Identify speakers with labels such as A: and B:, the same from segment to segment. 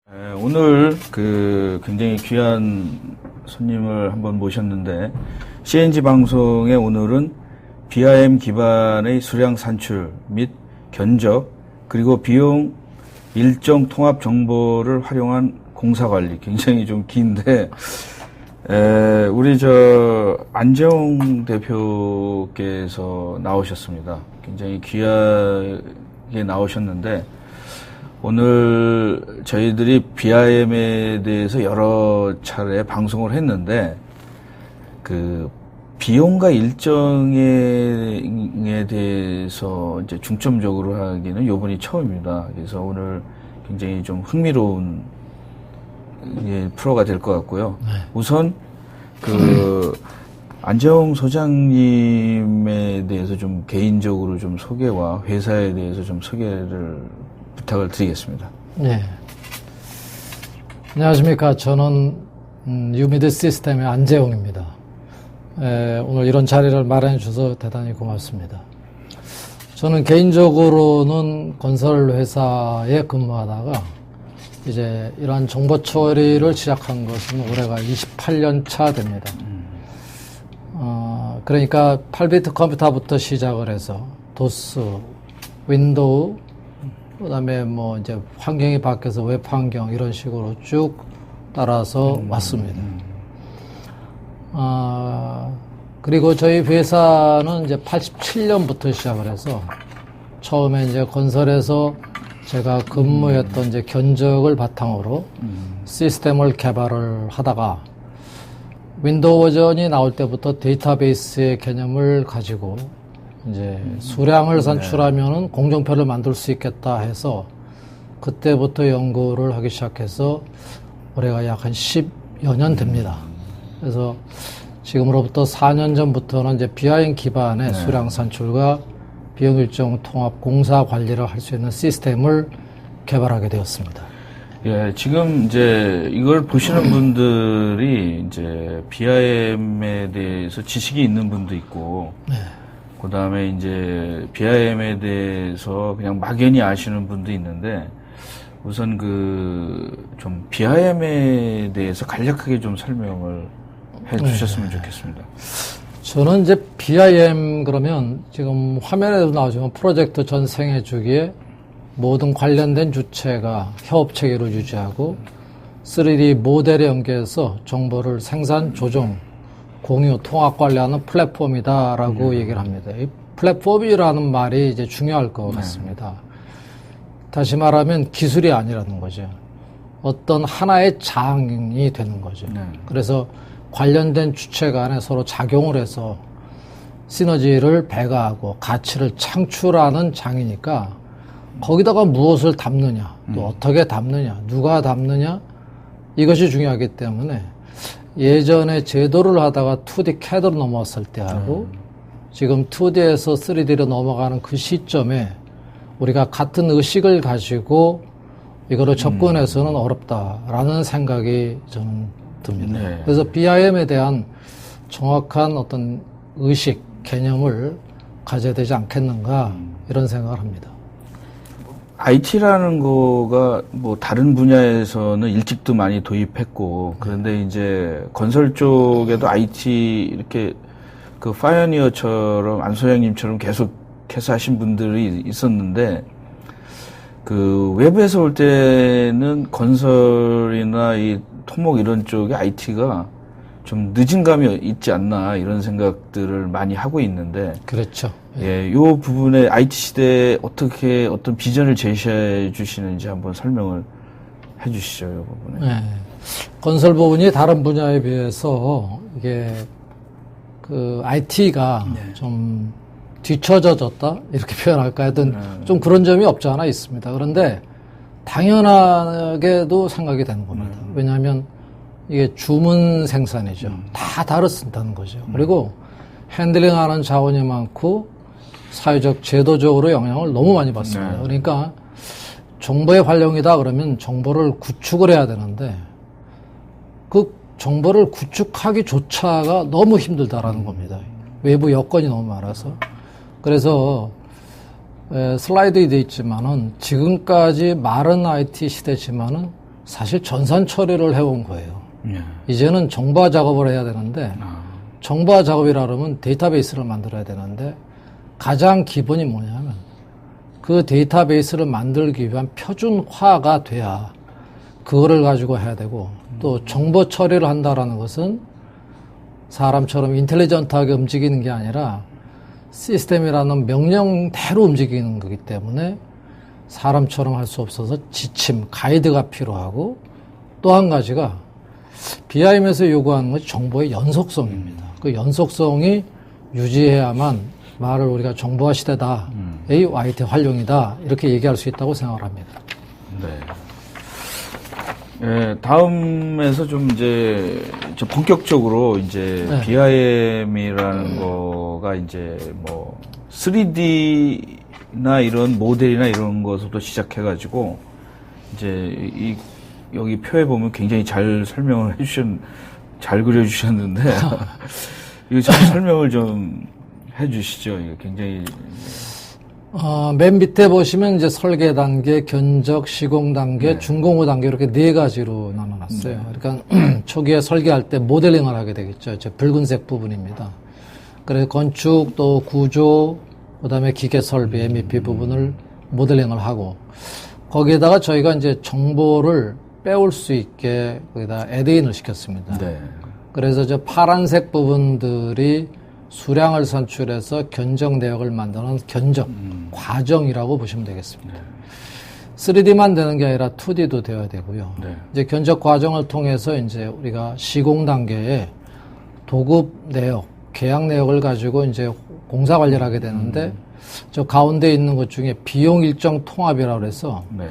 A: 오늘 굉장히 귀한 손님을 한번 모셨는데 CNG 방송에 오늘은 BIM 기반의 수량 산출 및 견적 그리고 비용 일정 통합 정보를 활용한 공사 관리, 굉장히 좀 긴데 우리 안재홍 대표께서 나오셨습니다. 굉장히 귀하게 나오셨는데 오늘 저희들이 BIM에 대해서 여러 차례 방송을 했는데 비용과 일정에 대해서 이제 중점적으로 하기는 이번이 처음입니다. 그래서 오늘 굉장히 좀 흥미로운 프로가 될 것 같고요. 네. 우선 안재홍 소장님에 대해서 좀 개인적으로 좀 소개와 회사에 대해서 좀 소개를 부탁을 드리겠습니다.
B: 네. 안녕하십니까. 저는 유미드 시스템의 안재홍입니다. 오늘 이런 자리를 마련해 주셔서 대단히 고맙습니다. 저는 개인적으로는 건설 회사에 근무하다가 이제 이러한 정보 처리를 시작한 것은 올해가 28년 차 됩니다. 그러니까 8비트 컴퓨터부터 시작을 해서 도스, 윈도우, 그다음에 이제 환경이 바뀌어서 웹 환경 이런 식으로 쭉 따라서 왔습니다. 그리고 저희 회사는 이제 87년부터 시작을 해서 처음에 이제 건설에서 제가 근무했던 이제 견적을 바탕으로 시스템을 개발을 하다가 윈도우 버전이 나올 때부터 데이터베이스의 개념을 가지고 이제 수량을 산출하면은 공정표를 만들 수 있겠다 해서 그때부터 연구를 하기 시작해서 올해가 약 한 10여 년 됩니다. 그래서 지금으로부터 4년 전부터는 이제 BIM 기반의 수량 산출과 비용 일정 통합 공사 관리를 할 수 있는 시스템을 개발하게 되었습니다.
A: 예, 지금 이제 이걸 보시는 분들이 이제 BIM에 대해서 지식이 있는 분도 있고, 네. 그 다음에 이제 BIM에 대해서 그냥 막연히 아시는 분도 있는데, 우선 좀 BIM에 대해서 간략하게 좀 설명을 해 주셨으면 좋겠습니다.
B: 저는 이제 BIM 그러면 지금 화면에도 나오지만 프로젝트 전 생애 주기에 모든 관련된 주체가 협업 체계를 유지하고 3D 모델에 연계해서 정보를 생산, 조정, 공유, 통합 관리하는 플랫폼이다라고 얘기를 합니다. 이 플랫폼이라는 말이 이제 중요할 것 같습니다. 다시 말하면 기술이 아니라는 거죠. 어떤 하나의 장이 되는 거죠. 그래서 관련된 주체 간에 서로 작용을 해서 시너지를 배가하고 가치를 창출하는 장이니까 거기다가 무엇을 담느냐, 또 어떻게 담느냐, 누가 담느냐, 이것이 중요하기 때문에 예전에 제도를 하다가 2D CAD로 넘어왔을 때하고 지금 2D에서 3D로 넘어가는 그 시점에 우리가 같은 의식을 가지고 이거를 접근해서는 어렵다라는 생각이 저는 듭니다. 네. 그래서 BIM에 대한 정확한 어떤 의식, 개념을 가져야 되지 않겠는가 이런 생각을 합니다.
A: IT라는 거가 다른 분야에서는 일찍도 많이 도입했고, 그런데 이제 건설 쪽에도 IT 이렇게 파이어니어처럼 안 소장님처럼 계속해서 하신 분들이 있었는데, 외부에서 올 때는 건설이나 이 토목 이런 쪽에 IT가 좀 늦은 감이 있지 않나 이런 생각들을 많이 하고 있는데.
B: 그렇죠.
A: 예, 요 부분에 IT 시대에 어떻게 어떤 비전을 제시해 주시는지 한번 설명을 해 주시죠, 이 부분에.
B: 네. 건설 부분이 다른 분야에 비해서 이게 IT가 좀 뒤처져졌다? 이렇게 표현할까? 하여튼 좀 그런 점이 없지 않아 있습니다. 그런데 당연하게도 생각이 되는 겁니다. 왜냐하면 이게 주문 생산이죠. 다 다르다는 거죠. 그리고 핸들링하는 자원이 많고 사회적 제도적으로 영향을 너무 많이 받습니다. 그러니까 정보의 활용이다 그러면 정보를 구축을 해야 되는데 그 정보를 구축하기조차가 너무 힘들다라는 겁니다. 외부 여건이 너무 많아서. 그래서 슬라이드에 되어 있지만은 지금까지 마른 IT 시대지만은 사실 전산 처리를 해온 거예요.
A: 예.
B: 이제는 정보화 작업을 해야 되는데 정보화 작업이라 그러면 데이터베이스를 만들어야 되는데 가장 기본이 뭐냐면 그 데이터베이스를 만들기 위한 표준화가 돼야 그거를 가지고 해야 되고 또 정보 처리를 한다라는 것은 사람처럼 인텔리전트하게 움직이는 게 아니라 시스템이라는 명령대로 움직이는 거기 때문에 사람처럼 할 수 없어서 지침, 가이드가 필요하고 또 한 가지가 BIM에서 요구하는 것이 정보의 연속성입니다. 그 연속성이 유지해야만 말을 우리가 정보화 시대다의 YT 활용이다 이렇게 얘기할 수 있다고 생각을 합니다.
A: 네. 예, 다음에서 좀 이제 본격적으로 이제
B: 네.
A: BIM이라는 거가 이제 뭐 3D나 이런 모델이나 이런 것부터 시작해가지고 이제 여기 표에 보면 굉장히 잘 설명을 잘 그려주셨는데 이거 좀 설명을 좀 해주시죠. 이거 굉장히
B: 맨 밑에 보시면 이제 설계 단계, 견적, 시공 단계, 준공후 단계 이렇게 네 가지로 나눠놨어요. 그러니까 초기에 설계할 때 모델링을 하게 되겠죠. 저 붉은색 부분입니다. 그래서 건축 또 구조, 그다음에 기계 설비, MEP 부분을 모델링을 하고 거기에다가 저희가 이제 정보를 빼올 수 있게 거기다 애드인을 시켰습니다.
A: 네.
B: 그래서 저 파란색 부분들이 수량을 산출해서 견적 내역을 만드는 견적 과정이라고 보시면 되겠습니다. 3D만 되는 게 아니라 2D도 되어야 되고요.
A: 네.
B: 이제 견적 과정을 통해서 이제 우리가 시공 단계에 도급 내역, 계약 내역을 가지고 이제 공사 관리를 하게 되는데 저 가운데 있는 것 중에 비용 일정 통합이라고 해서
A: 네.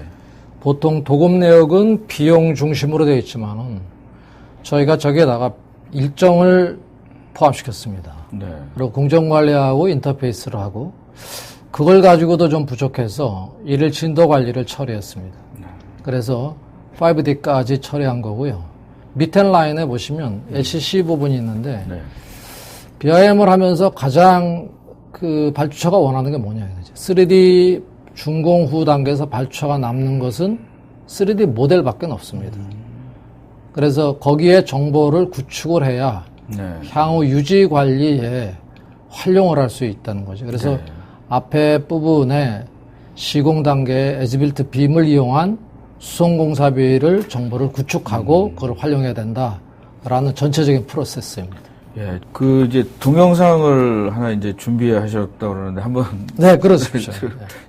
B: 보통 도급 내역은 비용 중심으로 되어 있지만은 저희가 저기에다가 일정을 포함시켰습니다.
A: 네.
B: 그리고 공정관리하고 인터페이스를 하고 그걸 가지고도 좀 부족해서 일일 진도 관리를 처리했습니다. 그래서 5D까지 처리한 거고요. 밑에 라인에 보시면 LCC 부분이 있는데
A: 네.
B: BIM을 하면서 가장 그 발주처가 원하는 게 뭐냐 이거죠. 3D 준공 후 단계에서 발주처가 남는 것은 3D 모델밖에 없습니다. 그래서 거기에 정보를 구축을 해야
A: 네.
B: 향후 유지 관리에 활용을 할 수 있다는 거죠. 그래서
A: 네.
B: 앞에 부분에 시공 단계에 에즈빌트 빔을 이용한 수송공사비를 정보를 구축하고 그걸 활용해야 된다라는 전체적인 프로세스입니다.
A: 예, 이제 동영상을 하나 이제 준비하셨다고 그러는데 한번.
B: 네, 그렇습니다.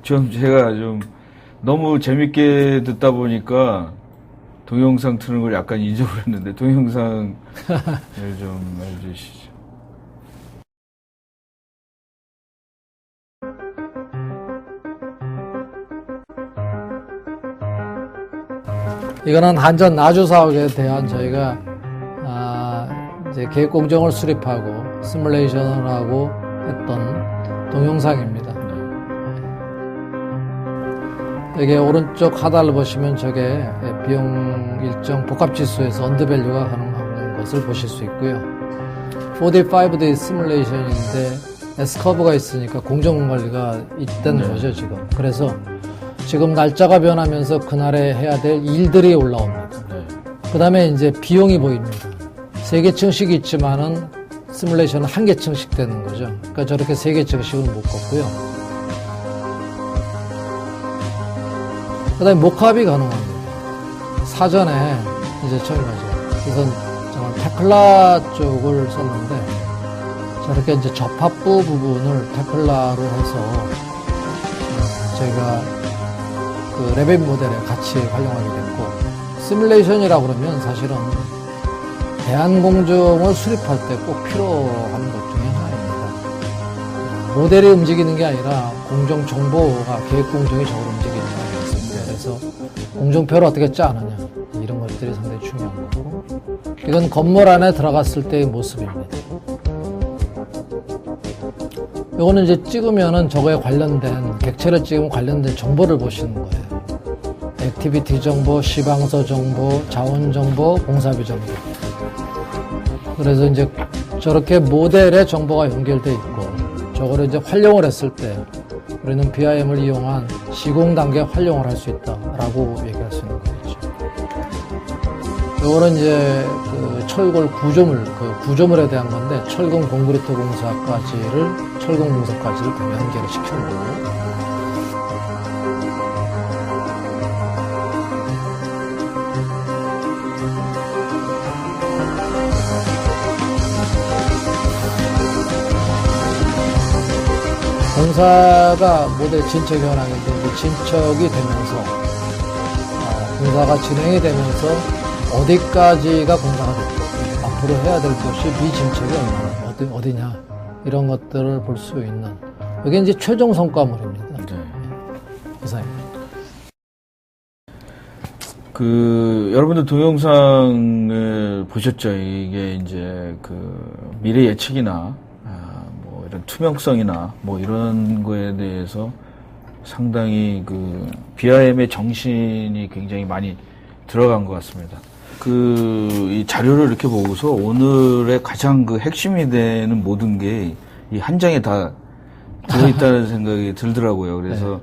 A: 좀 제가 좀 너무 재밌게 듣다 보니까 동영상 트는 걸 약간 잊어버렸는데 동영상을 좀 해주시죠.
B: 이거는 한전 나주 사업에 대한 저희가 이제 계획 공정을 수립하고 시뮬레이션을 하고 했던 동영상입니다. 여기 오른쪽 하단을 보시면 저게 비용 일정 복합지수에서 언더밸류가 가능한 것을 보실 수 있고요. 4D, 5D 시뮬레이션인데 S커브가 있으니까 공정관리가 있다는 거죠, 지금. 그래서 지금 날짜가 변하면서 그날에 해야 될 일들이 올라옵니다. 그 다음에 이제 비용이 보입니다. 3개층씩 있지만은 시뮬레이션은 1개층씩 되는 거죠. 그러니까 저렇게 3개층씩은 못 걷고요. 그 다음에 목합이 가능합니다. 사전에 이제 처음 가죠. 그래서 저는 테클라 쪽을 썼는데 저렇게 이제 접합부 부분을 테클라로 해서 저희가 그 레벨 모델에 같이 활용하게 됐고 시뮬레이션이라고 그러면 사실은 대한공정을 수립할 때 꼭 필요한 것 중에 하나입니다. 모델이 움직이는 게 아니라 공정 정보가 계획공정이 저걸 움직이는 거였습니다. 그래서 공정표를 어떻게 짜느냐 이런 것들이 상당히 중요한 거고 이건 건물 안에 들어갔을 때의 모습입니다. 요거는 이제 찍으면은 저거에 관련된 객체를 찍으면 관련된 정보를 보시는 거예요. 액티비티 정보, 시방서 정보, 자원 정보, 공사비 정보. 그래서 이제 저렇게 모델에 정보가 연결돼 있고 저거를 이제 활용을 했을 때 우리는 BIM을 이용한 시공 단계 활용을 할 수 있다라고 얘기할 수 있는 거겠죠. 요거는 이제 그 철골 구조물에 대한 건데 철근 콘크리트 공사까지를 연결을 시켜보고 공사가 모델 진척 현황인데 이제 진척이 되면서 공사가 진행이 되면서 어디까지가 공사가 됐고 앞으로 해야 될 것이 미진척이 얼마나 어디냐 이런 것들을 볼 수 있는 이게 이제 최종 성과물입니다.
A: 네.
B: 이상입니다.
A: 여러분들 동영상을 보셨죠? 이게 이제 미래 예측이나 뭐 이런 투명성이나 뭐 이런 거에 대해서 상당히 BIM의 정신이 굉장히 많이 들어간 것 같습니다. 이 자료를 이렇게 보고서 오늘의 가장 핵심이 되는 모든 게 이 한 장에 다 들어있다는 생각이 들더라고요. 그래서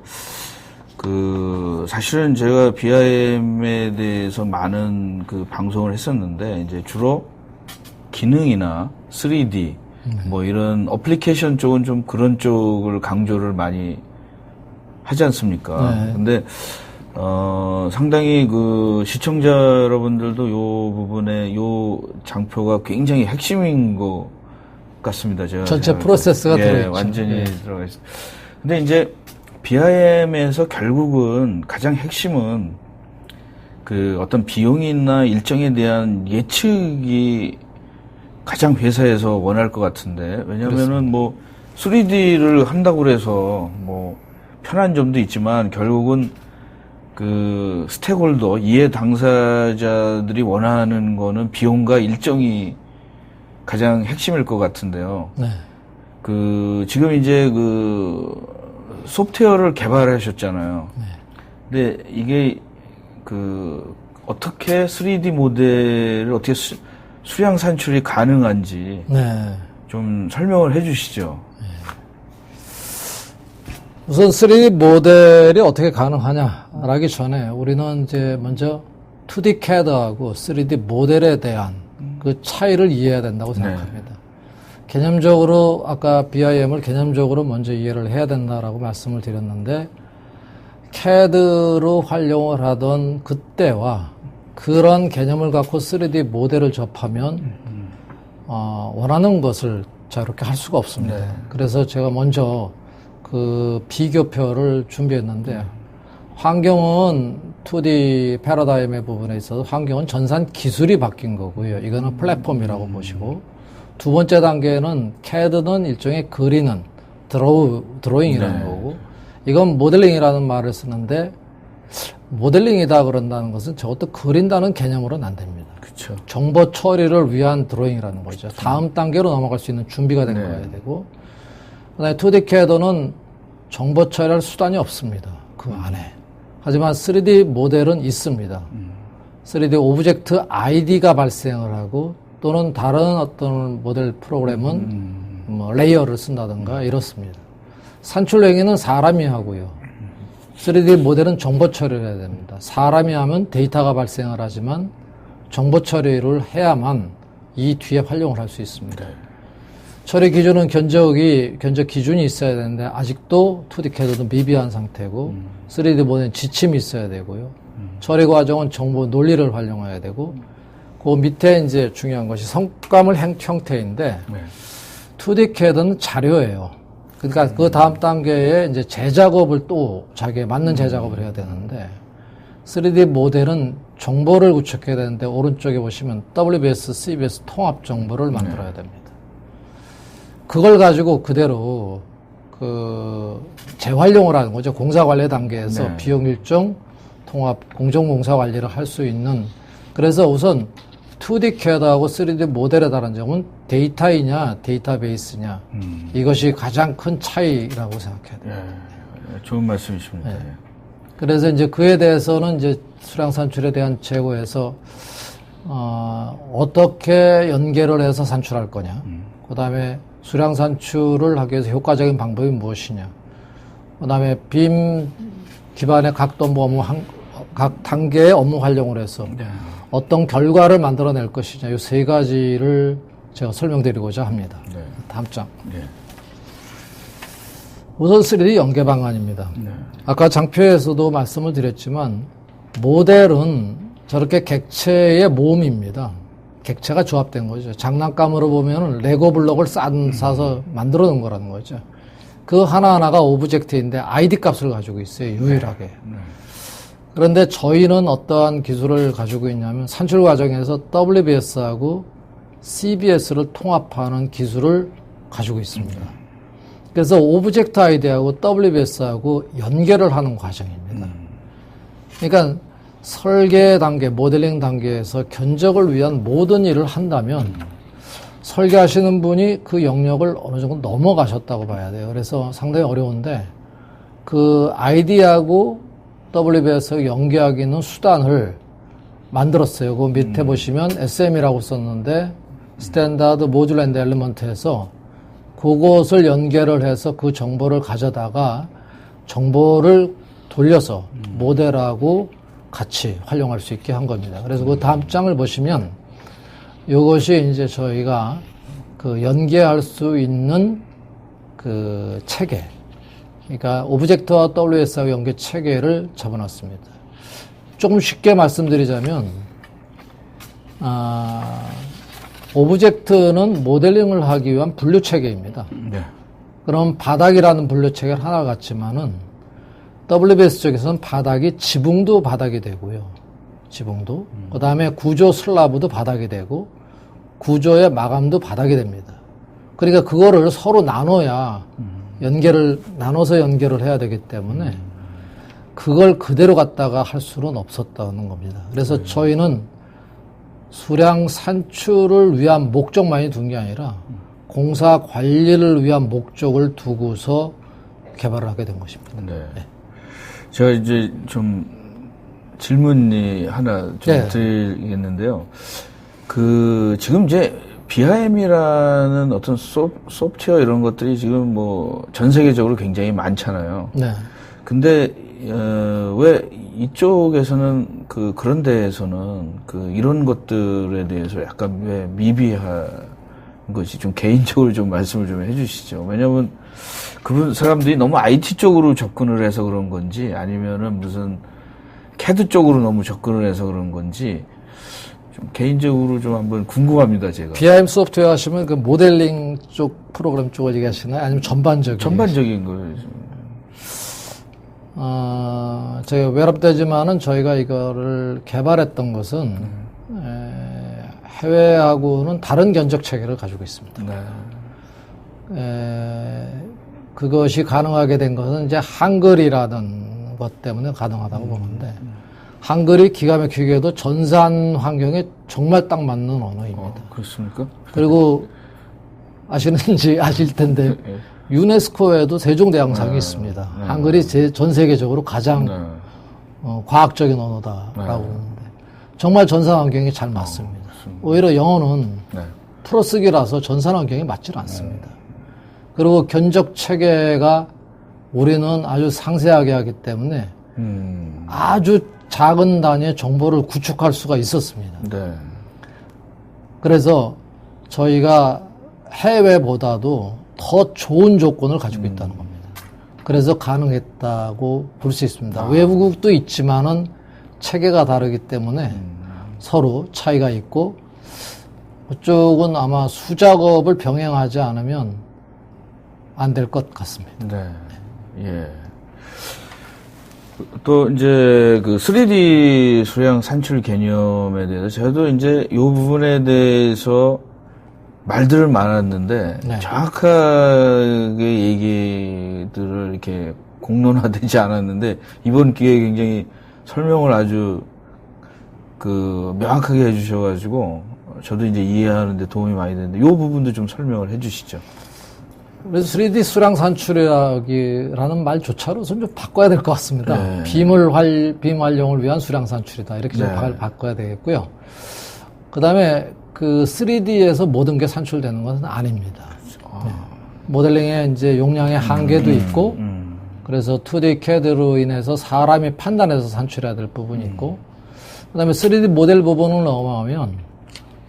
A: 사실은 제가 BIM에 대해서 많은 방송을 했었는데 이제 주로 기능이나 3D 뭐 이런 어플리케이션 쪽은 좀 그런 쪽을 강조를 많이 하지 않습니까?
B: 네.
A: 근데 상당히 시청자 여러분들도 요 부분에 요 장표가 굉장히 핵심인 것 같습니다. 제가
B: 전체 프로세스가 들어있죠.
A: 완전히 들어가 있어요. 근데 이제 BIM에서 결국은 가장 핵심은 어떤 비용이나 일정에 대한 예측이 가장 회사에서 원할 것 같은데, 왜냐면은 뭐 3D를 한다고 그래서 뭐 편한 점도 있지만 결국은 스테이크홀더 이해 당사자들이 원하는 거는 비용과 일정이 가장 핵심일 것 같은데요.
B: 네.
A: 지금 이제 소프트웨어를 개발하셨잖아요.
B: 네.
A: 근데 이게 어떻게 3D 모델을 어떻게 수량 산출이 가능한지
B: 네.
A: 좀 설명을 해주시죠.
B: 우선 3D 모델이 어떻게 가능하냐라기 전에 우리는 이제 먼저 2D CAD하고 3D 모델에 대한 그 차이를 이해해야 된다고 생각합니다. 네. 개념적으로 아까 BIM을 개념적으로 먼저 이해를 해야 된다라고 말씀을 드렸는데 CAD로 활용을 하던 그때와 그런 개념을 갖고 3D 모델을 접하면 원하는 것을 자유롭게 할 수가 없습니다. 네. 그래서 제가 먼저 비교표를 준비했는데 환경은 2D 패러다임의 부분에 있어서 환경은 전산 기술이 바뀐 거고요. 이거는 플랫폼이라고 보시고 두 번째 단계는 CAD는 일종의 그리는 드로잉이라는
A: 네.
B: 거고 이건 모델링이라는 말을 쓰는데 모델링이다 그런다는 것은 저것도 그린다는 개념으로는 안 됩니다.
A: 그렇죠.
B: 정보 처리를 위한 드로잉이라는 거죠. 다음 단계로 넘어갈 수 있는 준비가 된 거여야 되고 그다음에 2D CAD는 정보 처리할 수단이 없습니다. 그 안에. 하지만 3D 모델은 있습니다. 3D 오브젝트 ID가 발생을 하고 또는 다른 어떤 모델 프로그램은 뭐 레이어를 쓴다든가 이렇습니다. 산출 행위는 사람이 하고요. 3D 모델은 정보 처리를 해야 됩니다. 사람이 하면 데이터가 발생을 하지만 정보 처리를 해야만 이 뒤에 활용을 할 수 있습니다. 처리 기준은 견적 기준이 있어야 되는데 아직도 2D CAD도 미비한 상태고 3D 모델은 지침이 있어야 되고요. 처리 과정은 정보 논리를 활용해야 되고 그 밑에 이제 중요한 것이 성과물 형태인데 2D CAD는 자료예요. 그러니까 그 다음 단계에 이제 재작업을 또 자기에 맞는 재작업을 해야 되는데 3D 모델은 정보를 구축해야 되는데 오른쪽에 보시면 WBS, CBS 통합 정보를 만들어야 됩니다. 그걸 가지고 그대로 재활용을 하는 거죠. 공사 관리 단계에서 비용 일정 통합 공정공사 관리를 할 수 있는 그래서 우선 2D CAD하고 3D 모델의 다른 점은 데이터이냐 데이터베이스냐 이것이 가장 큰 차이라고 생각해야 돼요.
A: 좋은 말씀이십니다.
B: 네. 그래서 이제 그에 대해서는 이제 수량 산출에 대한 재고에서 어떻게 연계를 해서 산출할 거냐. 그다음에 수량 산출을 하기 위해서 효과적인 방법이 무엇이냐. 그다음에 빔 기반의 각도 각 단계의 업무 활용을 해서 어떤 결과를 만들어낼 것이냐, 이 세 가지를 제가 설명드리고자 합니다. 다음 장. 우선 3D 연계 방안입니다. 아까 장표에서도 말씀을 드렸지만 모델은 저렇게 객체의 모음입니다. 객체가 조합된 거죠. 장난감으로 보면 레고 블록을 싸서 만들어 놓은 거라는 거죠. 그 하나하나가 오브젝트인데 ID 값을 가지고 있어요. 유일하게. 그런데 저희는 어떠한 기술을 가지고 있냐면 산출 과정에서 WBS하고 CBS를 통합하는 기술을 가지고 있습니다. 그래서 오브젝트 아이디하고 WBS하고 연결을 하는 과정입니다. 그러니까 설계 단계, 모델링 단계에서 견적을 위한 모든 일을 한다면 설계하시는 분이 그 영역을 어느 정도 넘어가셨다고 봐야 돼요. 그래서 상당히 어려운데 그 아이디하고 WBS하고 연계하기 있는 수단을 만들었어요. 그 밑에 보시면 SM이라고 썼는데 스탠다드 모듈 앤드 엘리먼트에서 그것을 연결을 해서 그 정보를 가져다가 정보를 돌려서 모델하고 같이 활용할 수 있게 한 겁니다. 그래서 그 다음 장을 보시면 이것이 이제 저희가 그 연계할 수 있는 그 체계, 그러니까 오브젝트와 WS하고 연계 체계를 잡아놨습니다. 조금 쉽게 말씀드리자면, 오브젝트는 모델링을 하기 위한 분류 체계입니다. 그럼 바닥이라는 분류 체계를 하나 같지만은 WBS 쪽에서는 바닥이 지붕도 바닥이 되고요. 지붕도. 그 다음에 구조 슬라브도 바닥이 되고 구조의 마감도 바닥이 됩니다. 그러니까 그거를 서로 나눠야 나눠서 연결을 해야 되기 때문에 그걸 그대로 갖다가 할 수는 없었다는 겁니다. 그래서 저희는 수량 산출을 위한 목적만이 둔 게 아니라 공사 관리를 위한 목적을 두고서 개발을 하게 된 것입니다. 네.
A: 제가 이제 좀 질문이 하나 좀 드리겠는데요. 지금 이제 BIM이라는 어떤 소프트웨어 이런 것들이 지금 뭐 전 세계적으로 굉장히 많잖아요. 근데, 왜 이쪽에서는 그런 데에서는 이런 것들에 대해서 약간 왜 미비한 것이 좀 개인적으로 좀 말씀을 좀 해주시죠. 왜냐면 사람들이 너무 IT 쪽으로 접근을 해서 그런 건지 아니면은 무슨 CAD 쪽으로 너무 접근을 해서 그런 건지 좀 개인적으로 좀 한번 궁금합니다, 제가.
B: BIM 소프트웨어 하시면 그 모델링 쪽 프로그램 쪽을 얘기하시나요? 아니면 전반적인
A: 거예요.
B: 저희가 외럽되지만은 저희가 이거를 개발했던 것은 해외하고는 다른 견적 체계를 가지고 있습니다. 그것이 가능하게 된 것은 이제 한글이라는 것 때문에 가능하다고 보는데 한글이 기가 막히게도 전산 환경에 정말 딱 맞는 언어입니다.
A: 그렇습니까?
B: 그리고 아시는지 아실 텐데 유네스코에도 세종대왕상이 있습니다. 한글이 전 세계적으로 가장 과학적인 언어다라고 그러는데 정말 전산 환경에 잘 맞습니다. 오히려 영어는 풀어쓰기라서 전산 환경에 맞질 않습니다. 그리고 견적 체계가 우리는 아주 상세하게 하기 때문에 아주 작은 단위의 정보를 구축할 수가 있었습니다. 그래서 저희가 해외보다도 더 좋은 조건을 가지고 있다는 겁니다. 그래서 가능했다고 볼 수 있습니다. 외국도 있지만은 체계가 다르기 때문에 서로 차이가 있고 그쪽은 아마 수작업을 병행하지 않으면 안 될 것 같습니다.
A: 또 이제 3D 수량 산출 개념에 대해서 저도 이제 이 부분에 대해서 말들은 많았는데 정확하게 얘기들을 이렇게 공론화되지 않았는데 이번 기회에 굉장히 설명을 아주 명확하게 해주셔가지고 저도 이제 이해하는데 도움이 많이 되는데 이 부분도 좀 설명을 해주시죠.
B: 그래서 3D 수량 산출이라는 말조차로 좀 바꿔야 될 것 같습니다. 빔 활용을 위한 수량 산출이다. 이렇게 좀 바꿔야 되겠고요. 그 다음에 3D에서 모든 게 산출되는 것은 아닙니다. 모델링에 이제 용량의 한계도 있고, 그래서 2D CAD로 인해서 사람이 판단해서 산출해야 될 부분이 있고, 그 다음에 3D 모델 부분을 넘어가면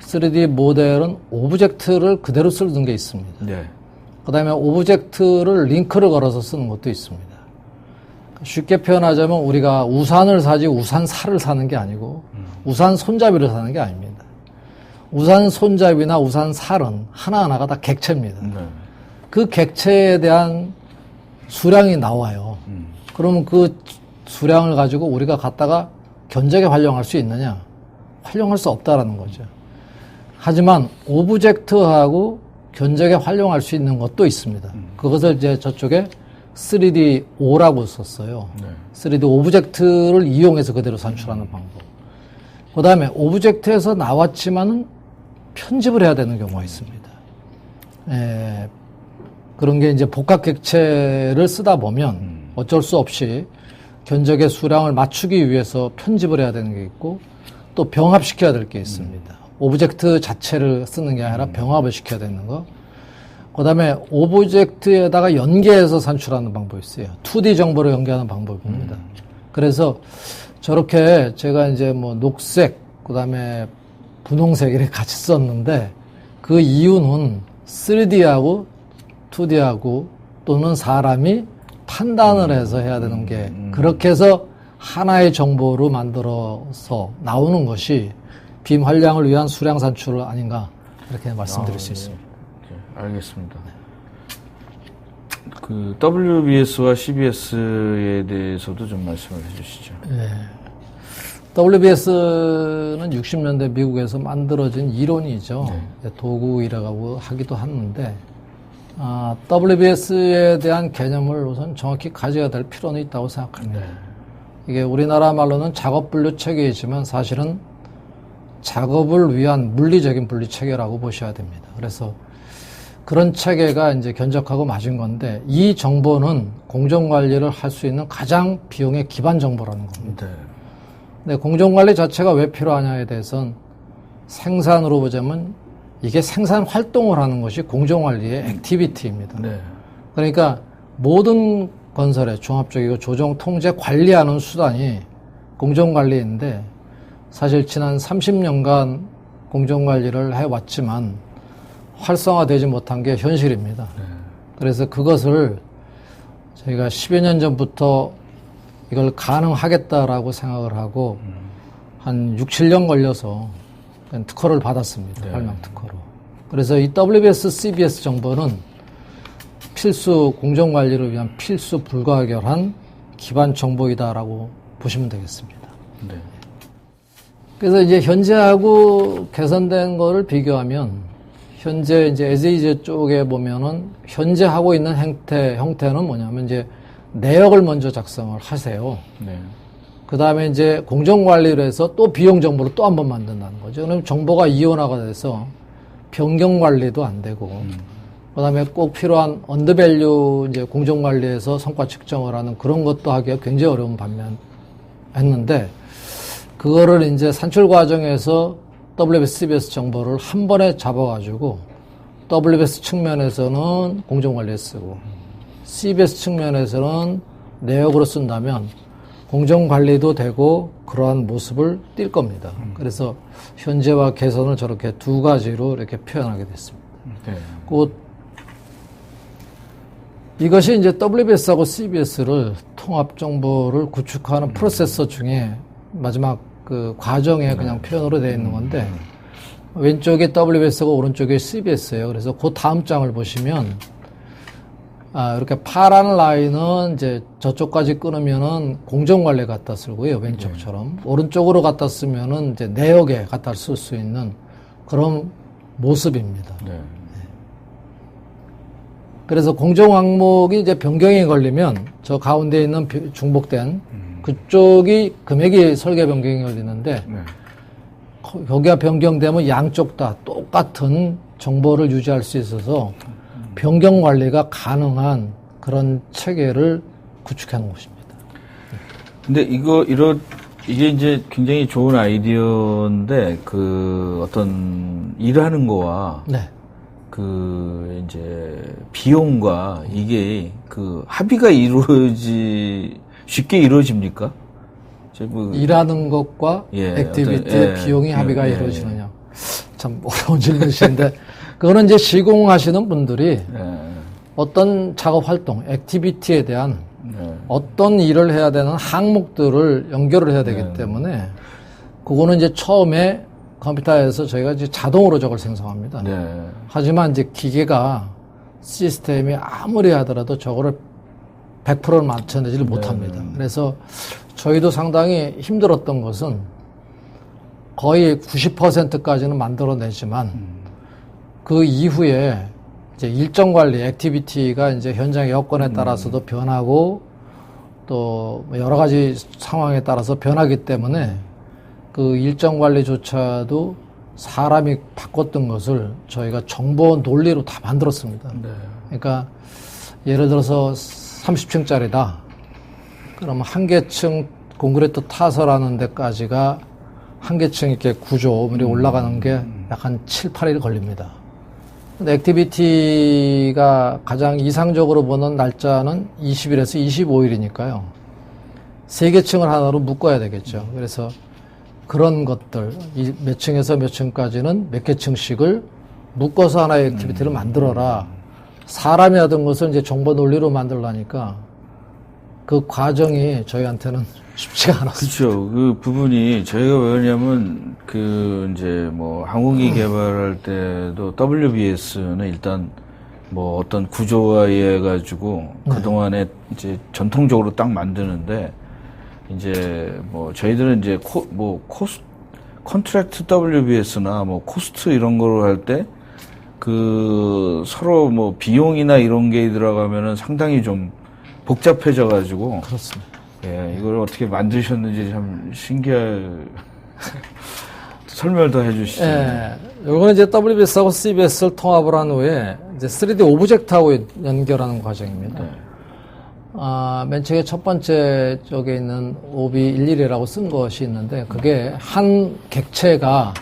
B: 3D 모델은 오브젝트를 그대로 쓰는 게 있습니다.
A: 네.
B: 그 다음에 오브젝트를 링크를 걸어서 쓰는 것도 있습니다. 쉽게 표현하자면 우리가 우산을 사지 우산살을 사는 게 아니고 우산 손잡이를 사는 게 아닙니다. 우산 손잡이나 우산 살은 하나하나가 다 객체입니다.
A: 네.
B: 그 객체에 대한 수량이 나와요. 그러면 그 수량을 가지고 우리가 갖다가 견적에 활용할 수 있느냐? 활용할 수 없다라는 거죠. 하지만 오브젝트하고 견적에 활용할 수 있는 것도 있습니다. 그것을 이제 저쪽에 3D5라고 썼어요.
A: 네.
B: 3D 오브젝트를 이용해서 그대로 산출하는 방법. 그 다음에 오브젝트에서 나왔지만은 편집을 해야 되는 경우가 있습니다. 그런 게 이제 복합 객체를 쓰다 보면 어쩔 수 없이 견적의 수량을 맞추기 위해서 편집을 해야 되는 게 있고 또 병합시켜야 될 게 있습니다. 오브젝트 자체를 쓰는 게 아니라 병합을 시켜야 되는 거. 그 다음에 오브젝트에다가 연계해서 산출하는 방법이 있어요. 2D 정보를 연계하는 방법입니다. 그래서 저렇게 제가 이제 뭐 녹색, 그 다음에 분홍색 이렇게 같이 썼는데 그 이유는 3D하고 2D하고 또는 사람이 판단을 해서 해야 되는 게 그렇게 해서 하나의 정보로 만들어서 나오는 것이 빔 활량을 위한 수량 산출 아닌가 이렇게 말씀드릴 수 있습니다.
A: 네, 알겠습니다. 그 WBS와 CBS에 대해서도 좀 말씀을 해주시죠.
B: 네. WBS는 60년대 미국에서 만들어진 이론이죠.
A: 네.
B: 도구이라고 하기도 하는데 WBS에 대한 개념을 우선 정확히 가져야 될 필요는 있다고 생각합니다.
A: 네.
B: 이게 우리나라 말로는 작업 분류 체계이지만 사실은 작업을 위한 물리적인 분류 체계라고 보셔야 됩니다. 그래서 그런 체계가 이제 견적하고 맞은 건데 이 정보는 공정관리를 할 수 있는 가장 비용의 기반 정보라는 겁니다.
A: 네.
B: 근데 공정관리 자체가 왜 필요하냐에 대해서는 생산으로 보자면 이게 생산 활동을 하는 것이 공정관리의 액티비티입니다.
A: 네.
B: 그러니까 모든 건설의 종합적이고 조정, 통제, 관리하는 수단이 공정관리인데 사실 지난 30년간 공정관리를 해왔지만 활성화되지 못한 게 현실입니다.
A: 네.
B: 그래서 그것을 저희가 10여 년 전부터 이걸 가능하겠다라고 생각을 하고 한 6, 7년 걸려서 특허를 받았습니다.
A: 네.
B: 발명 특허로. 그래서 이 WBS, CBS 정보는 필수 공정관리를 위한 필수 불가결한 기반 정보이다라고 보시면 되겠습니다.
A: 네.
B: 그래서 이제 현재하고 개선된 거를 비교하면 현재 이제 에즈이즈 쪽에 보면은 현재 하고 있는 형태는 뭐냐면 이제 내역을 먼저 작성을 하세요.
A: 네.
B: 그 다음에 이제 공정관리를 해서 또 비용 정보를 또 한 번 만든다는 거죠. 그럼 정보가 이원화가 돼서 변경 관리도 안 되고, 그 다음에 꼭 필요한 언더밸류 이제 공정관리에서 성과 측정을 하는 그런 것도 하기가 굉장히 어려운 반면 했는데, 그거를 이제 산출 과정에서 WBS, CBS 정보를 한 번에 잡아가지고, WBS 측면에서는 공정관리에 쓰고, CBS 측면에서는 내역으로 쓴다면, 공정관리도 되고 그러한 모습을 띌 겁니다. 그래서 현재와 개선을 저렇게 두 가지로 이렇게 표현하게 됐습니다.
A: 네.
B: 이것이 이제 WBS하고 CBS를 통합 정보를 구축하는 프로세서 중에 마지막 그 과정에 그냥 표현으로 되어 있는 건데 왼쪽에 WBS고 오른쪽에 CBS예요. 그래서 그 다음 장을 보시면 이렇게 파란 라인은 이제 저쪽까지 끊으면은 공정관리 갖다 쓰고요. 왼쪽처럼. 오른쪽으로 갖다 쓰면은 이제 내역에 갖다 쓸 수 있는 그런 모습입니다.
A: 네.
B: 그래서 공정 항목이 이제 변경이 걸리면 저 가운데 있는 중복된 그쪽이 금액이 설계 변경이 걸리는데
A: 네.
B: 거기가 변경되면 양쪽 다 똑같은 정보를 유지할 수 있어서 변경 관리가 가능한 그런 체계를 구축하는 것입니다.
A: 근데 이게 이제 굉장히 좋은 아이디어인데, 그 어떤 일을 하는 거와
B: 네.
A: 이제 비용과 이게 합의가 쉽게 이루어집니까?
B: 일하는 것과 액티비티의 비용이 합의가 이루어지느냐. 참 어려운 질문이신데, 그거는 이제 시공하시는 분들이 어떤 작업 활동, 액티비티에 대한 어떤 일을 해야 되는 항목들을 연결을 해야 되기 때문에, 그거는 이제 처음에 컴퓨터에서 저희가 이제 자동으로 저걸 생성합니다. 하지만 이제 기계가 시스템이 아무리 하더라도 저거를 100%를 맞춰내지를 못합니다. 그래서 저희도 상당히 힘들었던 것은 거의 90%까지는 만들어내지만 그 이후에 이제 일정 관리, 액티비티가 이제 현장 여건에 따라서도 변하고 또 여러 가지 상황에 따라서 변하기 때문에 그 일정 관리조차도 사람이 바꿨던 것을 저희가 정보 논리로 다 만들었습니다. 그러니까 예를 들어서 30층짜리다. 그러면 한 개층 콘크리트 타설하는 데까지가 한 개층 이렇게 구조물이 올라가는 게 약 한 7, 8일 걸립니다. 근데 액티비티가 가장 이상적으로 보는 날짜는 20일에서 25일이니까요. 세 개 층을 하나로 묶어야 되겠죠. 그래서 그런 것들, 몇 층에서 몇 층까지는 몇 개 층씩을 묶어서 하나의 액티비티를 만들어라. 사람이 하던 것을 이제 정보 논리로 만들라니까 그 과정이 저희한테는 쉽지가 않았어요.
A: 그렇죠. 그 부분이 저희가 왜냐면 이제 항공기 개발할 때도 WBS는 일단 어떤 구조화해 가지고 그동안에 이제 전통적으로 딱 만드는데 이제 저희들은 이제 컨트랙트 WBS나 코스트 이런 거로 할 때 서로 비용이나 이런 게 들어가면은 상당히 좀 복잡해져 가지고.
B: 그렇습니다.
A: 예, 이걸 어떻게 만드셨는지 참 설명을 더 해주시죠.
B: 예, 요거는 이제 WBS하고 CBS를 통합을 한 후에 이제 3D 오브젝트하고 연결하는 과정입니다. 맨 처음에 첫 번째 쪽에 있는 OB11이라고 쓴 것이 있는데 그게 한 객체가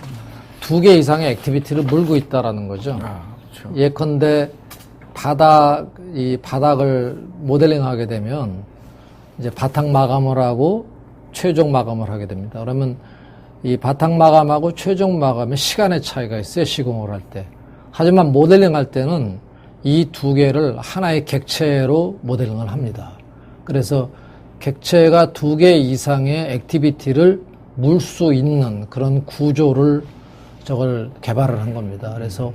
B: 2개 이상의 액티비티를 물고 있다라는 거죠.
A: 그렇죠.
B: 예컨대 이 바닥을 모델링하게 되면 이제 바탕 마감을 하고 최종 마감을 하게 됩니다. 그러면 이 바탕 마감하고 최종 마감의 시간의 차이가 있어요. 시공을 할 때. 하지만 모델링 할 때는 이 2개를 하나의 객체로 모델링을 합니다. 그래서 객체가 2개 이상의 액티비티를 물 수 있는 그런 구조를 저걸 개발을 한 겁니다. 그래서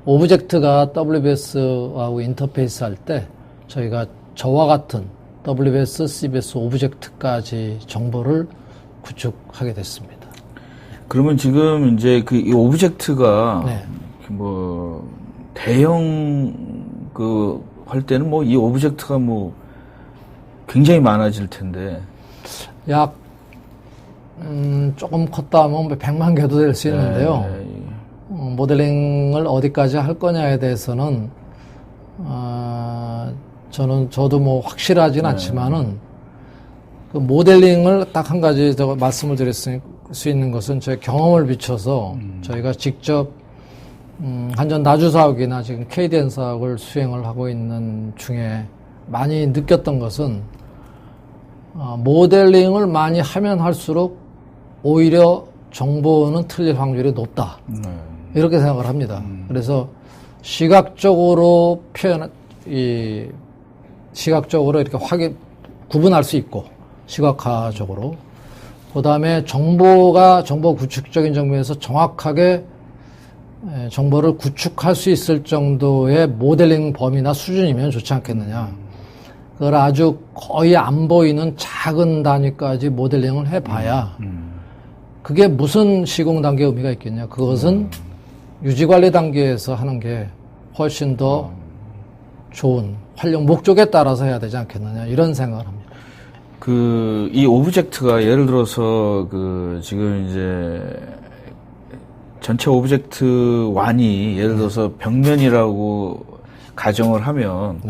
B: 오브젝트가 WBS하고 인터페이스 할 때 저희가 저와 같은 WBS, CBS 오브젝트까지 정보를 구축하게 됐습니다.
A: 그러면 지금 이제 이 오브젝트가 대형 할 때는 이 오브젝트가 굉장히 많아질 텐데
B: 약 조금 컸다 하면 100만 개도 될 수 있는데요. 모델링을 어디까지 할 거냐에 대해서는 저도 확실하진 않지만은 그 모델링을 딱 한 가지 말씀을 드릴 수 있는 것은 저희 경험을 비춰서 저희가 직접 한전 나주 사옥이나 지금 KDN 사옥을 수행을 하고 있는 중에 많이 느꼈던 것은 모델링을 많이 하면 할수록 오히려 정보는 틀릴 확률이 높다. 이렇게 생각을 합니다. 그래서 시각적으로 시각적으로 이렇게 구분할 수 있고, 시각화적으로. 그 다음에 정보 구축적인 정보에서 정확하게 정보를 구축할 수 있을 정도의 모델링 범위나 수준이면 좋지 않겠느냐. 그걸 아주 거의 안 보이는 작은 단위까지 모델링을 해봐야 그게 무슨 시공 단계 의미가 있겠냐. 그것은 유지관리 단계에서 하는 게 훨씬 더 좋은 활용 목적에 따라서 해야 되지 않겠느냐. 이런 생각을 합니다.
A: 이 오브젝트가 예를 들어서 지금 이제 전체 오브젝트 완이 예를 들어서 벽면이라고 가정을 하면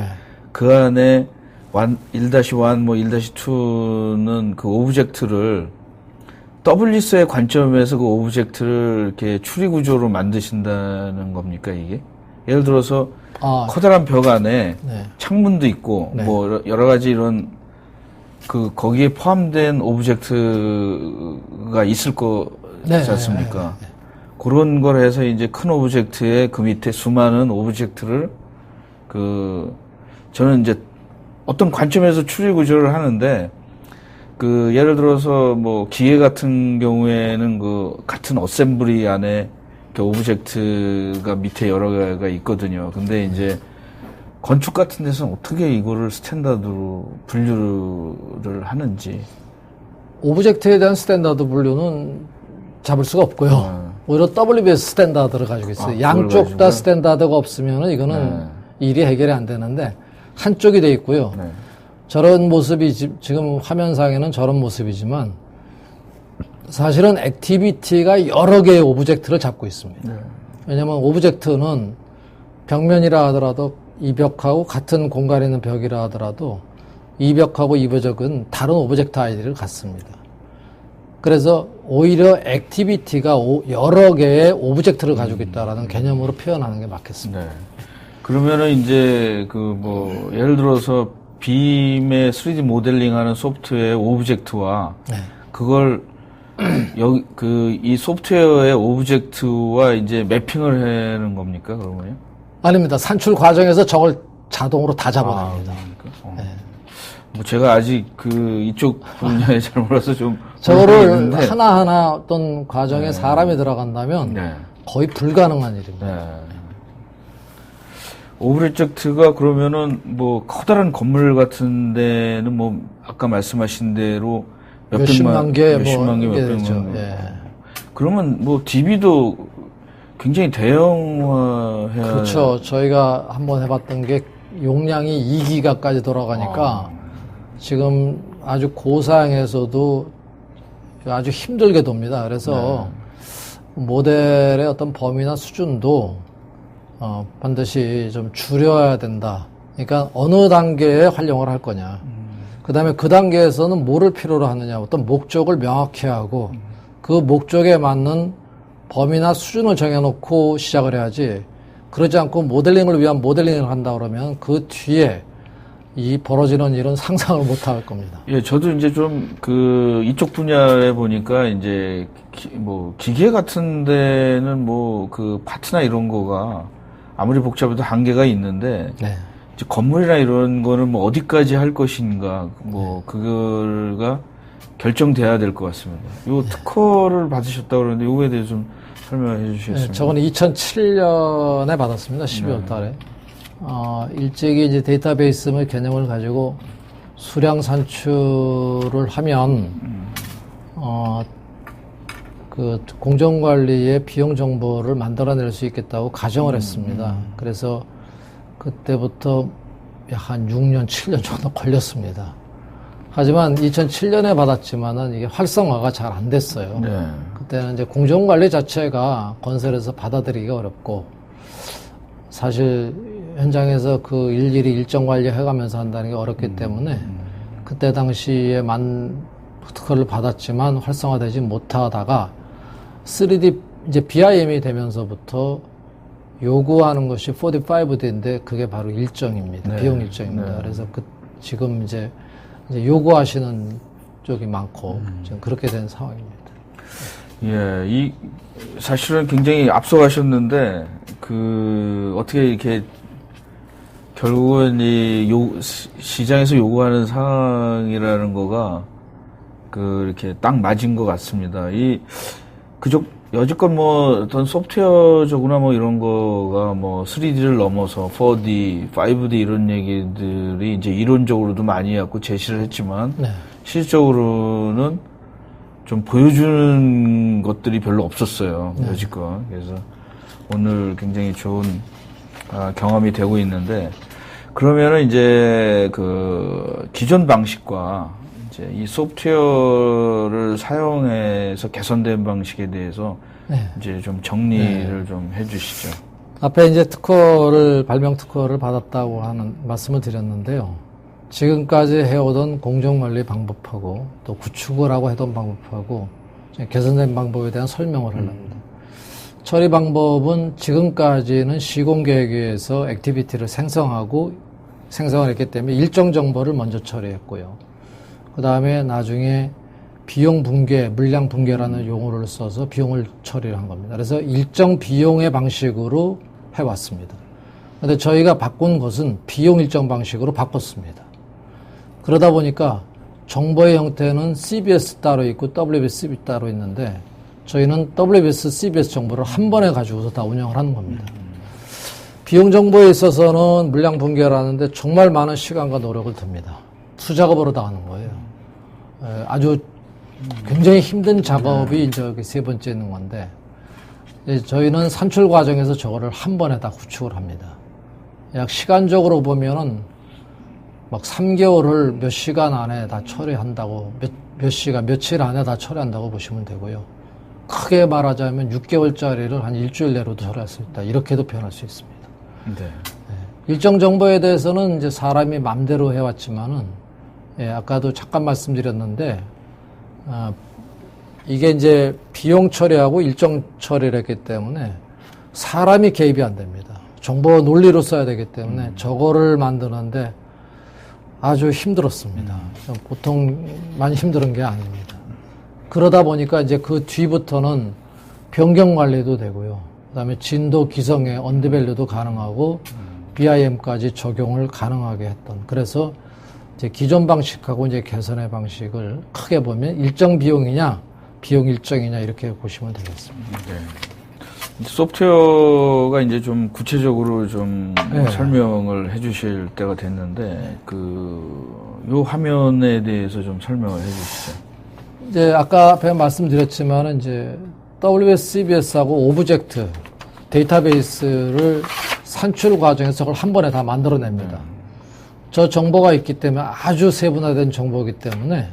A: 그 안에 1-1, 1-2는 그 오브젝트를 WS의 관점에서 그 오브젝트를 이렇게 추리 구조로 만드신다는 겁니까, 이게? 예를 들어서 커다란 벽 안에
B: 네.
A: 창문도 있고
B: 네.
A: 뭐 여러 가지 이런 그 거기에 포함된 오브젝트가 있을 거지
B: 네.
A: 않습니까? 네. 그런 걸 해서 이제 큰 오브젝트에 그 밑에 수많은 오브젝트를 저는 이제 어떤 관점에서 추리 구조를 하는데 예를 들어서 뭐 기계 같은 경우에는 같은 어셈블리 안에 오브젝트가 밑에 여러 개가 있거든요. 근데 이제 건축 같은 데서는 어떻게 이거를 스탠다드로 분류를 하는지.
B: 오브젝트에 대한 스탠다드 분류는 잡을 수가 없고요. 오히려 WBS 스탠다드를 가지고 있어요. 양쪽 다 스탠다드가 없으면은 이거는 일이 해결이 안 되는데 한쪽이 돼 있고요. 네. 저런 모습이 지금 화면상에는 저런 모습이지만 사실은 액티비티가 여러 개의 오브젝트를 잡고 있습니다. 네. 왜냐하면 오브젝트는 벽면이라 하더라도 이 벽하고 같은 공간에 있는 벽이라 하더라도 이 벽하고 이 벽은 다른 오브젝트 아이디를 갖습니다. 그래서 오히려 액티비티가 여러 개의 오브젝트를 가지고 있다라는 개념으로 표현하는 게 맞겠습니다. 네.
A: 그러면은 이제 예를 들어서 빔의 3D 모델링하는 소프트웨어의 오브젝트와 네. 그걸 이 소프트웨어의 오브젝트와 이제 매핑을 하는 겁니까, 그러면요?
B: 아닙니다. 산출 과정에서 저걸 자동으로 다 잡아냅니다.
A: 네. 뭐 제가 아직 이쪽 분야에 잘 몰라서 좀
B: 저거를 하나하나 어떤 과정에 네. 사람이 들어간다면 네. 거의 불가능한 일입니다. 네.
A: 오브젝트가 그러면은 커다란 건물 같은 데는 아까 말씀하신 대로
B: 몇십만 개,
A: 몇백만 개. 예. 그러면 DB도 굉장히 대형화해야.
B: 그렇죠. 저희가 한번 해봤던 게 용량이 2기가까지 돌아가니까 지금 아주 고사양에서도 아주 힘들게 돕니다. 그래서 모델의 어떤 범위나 수준도 반드시 좀 줄여야 된다. 그러니까 어느 단계에 활용을 할 거냐. 그 다음에 그 단계에서는 뭐를 필요로 하느냐. 어떤 목적을 명확히 하고 그 목적에 맞는 범위나 수준을 정해놓고 시작을 해야지. 그러지 않고 모델링을 위한 모델링을 한다 그러면 그 뒤에 이 벌어지는 일은 상상을 못 할 겁니다.
A: 예, 저도 이제 좀 이쪽 분야에 보니까 이제 기계 같은 데는 파트나 이런 거가 아무리 복잡해도 한계가 있는데 네. 이제 건물이나 이런 거는 어디까지 할 것인가 그거가 결정돼야 될 것 같습니다. 요 특허를 받으셨다고 그러는데 요거에 대해서 좀 설명해 주시겠습니까?
B: 네, 저거는 2007년에 받았습니다. 12월 달에. 일찍이 이제 데이터베이스의 개념을 가지고 수량 산출을 하면 공정관리의 비용 정보를 만들어낼 수 있겠다고 가정을 했습니다. 그래서 그때부터 한 6년, 7년 정도 걸렸습니다. 하지만 2007년에 받았지만은 이게 활성화가 잘 안 됐어요. 네. 그때는 이제 공정관리 자체가 건설에서 받아들이기가 어렵고 사실 현장에서 일일이 일정 관리 해가면서 한다는 게 어렵기 때문에 그때 당시에 특허를 받았지만 활성화되지 못하다가 3D 이제 BIM이 되면서부터 요구하는 것이 45D인데 그게 바로 일정입니다. 네. 비용 일정입니다. 네. 그래서 지금 이제 요구하시는 쪽이 많고 지금 그렇게 된 상황입니다.
A: 예, 사실은 굉장히 앞서가셨는데 어떻게 이렇게 결국은 시장에서 요구하는 상황이라는 거가 이렇게 딱 맞은 것 같습니다. 여지껏 어떤 소프트웨어적으로나 이런 거가 3D를 넘어서 4D, 5D 이런 얘기들이 이제 이론적으로도 많이 해갖고 제시를 했지만, 네. 실질적으로는 좀 보여주는 것들이 별로 없었어요. 네. 여지껏. 그래서 오늘 굉장히 좋은 경험이 되고 있는데, 그러면은 이제 기존 방식과 이제 이 소프트웨어를 사용해서 개선된 방식에 대해서 네. 이제 좀 정리를 네. 좀 해주시죠.
B: 앞에 이제 발명 특허를 받았다고 하는 말씀을 드렸는데요. 지금까지 해오던 공정관리 방법하고 또 구축을 하고 해던 방법하고 개선된 방법에 대한 설명을 하려합니다. 처리 방법은 지금까지는 시공계획위에서 액티비티를 생성을 했기 때문에 일정 정보를 먼저 처리했고요. 그 다음에 나중에 비용 붕괴, 물량 붕괴라는 용어를 써서 비용을 처리를 한 겁니다. 그래서 일정 비용의 방식으로 해왔습니다. 그런데 저희가 바꾼 것은 비용 일정 방식으로 바꿨습니다. 그러다 보니까 정보의 형태는 CBS 따로 있고 WBS 따로 있는데 저희는 WBS, CBS 정보를 한 번에 가지고서 다 운영을 하는 겁니다. 비용 정보에 있어서는 물량 붕괴라는데 정말 많은 시간과 노력을 듭니다. 수작업으로 다 하는 거예요. 아주 굉장히 힘든 작업이 이제 여기 세 번째 있는 건데 저희는 산출 과정에서 저거를 한 번에 다 구축을 합니다. 약 시간적으로 보면은 막 3개월을 몇 시간 안에 다 처리한다고, 몇 시간, 며칠 안에 다 처리한다고 보시면 되고요. 크게 말하자면 6개월짜리를 한 일주일 내로도 처리할 수 있다. 이렇게도 표현할 수 있습니다.
A: 네.
B: 일정 정보에 대해서는 이제 사람이 맘대로 해왔지만은, 아까도 잠깐 말씀드렸는데, 이게 이제 비용 처리하고 일정 처리를 했기 때문에 사람이 개입이 안 됩니다. 정보 논리로 써야 되기 때문에 저거를 만드는데 아주 힘들었습니다. 보통 많이 힘든 게 아닙니다. 그러다 보니까 이제 그 뒤부터는 변경 관리도 되고요. 그 다음에 진도 기성의 언더밸류도 가능하고 BIM까지 적용을 가능하게 했던. 그래서 이제 기존 방식하고 이제 개선의 방식을 크게 보면 일정 비용이냐, 비용 일정이냐 이렇게 보시면 되겠습니다.
A: 네. 소프트웨어가 이제 좀 구체적으로 좀
B: 네.
A: 설명을 해주실 때가 됐는데 요 화면에 대해서 좀 설명을 해주시죠.
B: 이제 아까 앞에 말씀드렸지만은 이제 WS, CBS하고 오브젝트 데이터베이스를 산출 과정에서 그걸 한 번에 다 만들어냅니다. 저 정보가 있기 때문에 아주 세분화된 정보이기 때문에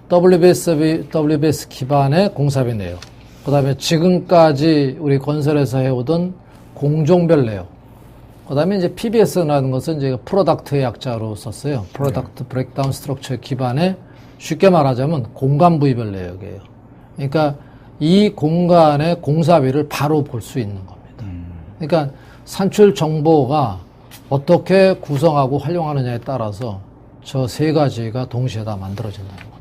B: WBS 기반의 공사비 내역, 그 다음에 지금까지 우리 건설에서 해오던 공종별 내역, 그 다음에 이제 PBS라는 것은 이제 프로덕트의 약자로 썼어요. 프로덕트 브레이크다운 스트럭처 기반의 쉽게 말하자면 공간 부위별 내역이에요. 그러니까 이 공간의 공사비를 바로 볼 수 있는 겁니다. 그러니까 산출 정보가 어떻게 구성하고 활용하느냐에 따라서 저 세 가지가 동시에 다 만들어진다는 겁니다.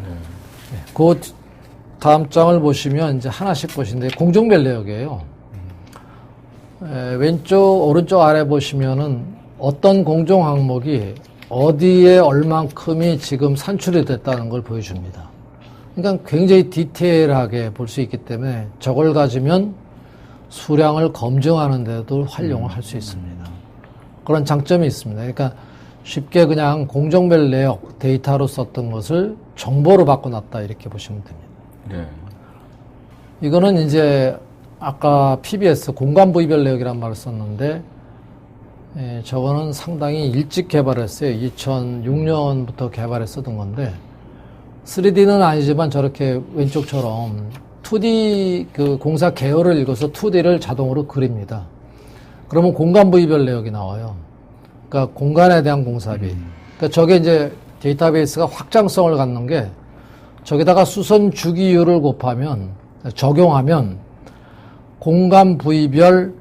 B: 네. 그 다음 장을 보시면 이제 하나씩 보시는데 공종별 내역이에요. 왼쪽, 오른쪽 아래 보시면은 어떤 공종 항목이 어디에 얼만큼이 지금 산출이 됐다는 걸 보여줍니다. 그러니까 굉장히 디테일하게 볼 수 있기 때문에 저걸 가지면 수량을 검증하는 데도 활용을 할 수 있습니다. 그런 장점이 있습니다. 그러니까 쉽게 그냥 공종별 내역 데이터로 썼던 것을 정보로 바꿔놨다 이렇게 보시면 됩니다.
A: 네.
B: 이거는 이제 아까 PBS 공간 부위별 내역이란 말을 썼는데 저거는 상당히 일찍 개발했어요. 2006년부터 개발했었던 건데 3D는 아니지만 저렇게 왼쪽처럼 2D 그 공사 개요를 읽어서 2D를 자동으로 그립니다. 그러면 공간 부위별 내역이 나와요. 그러니까 공간에 대한 공사비. 그러니까 저게 이제 데이터베이스가 확장성을 갖는 게 저기다가 수선 주기율을 곱하면 적용하면 공간 부위별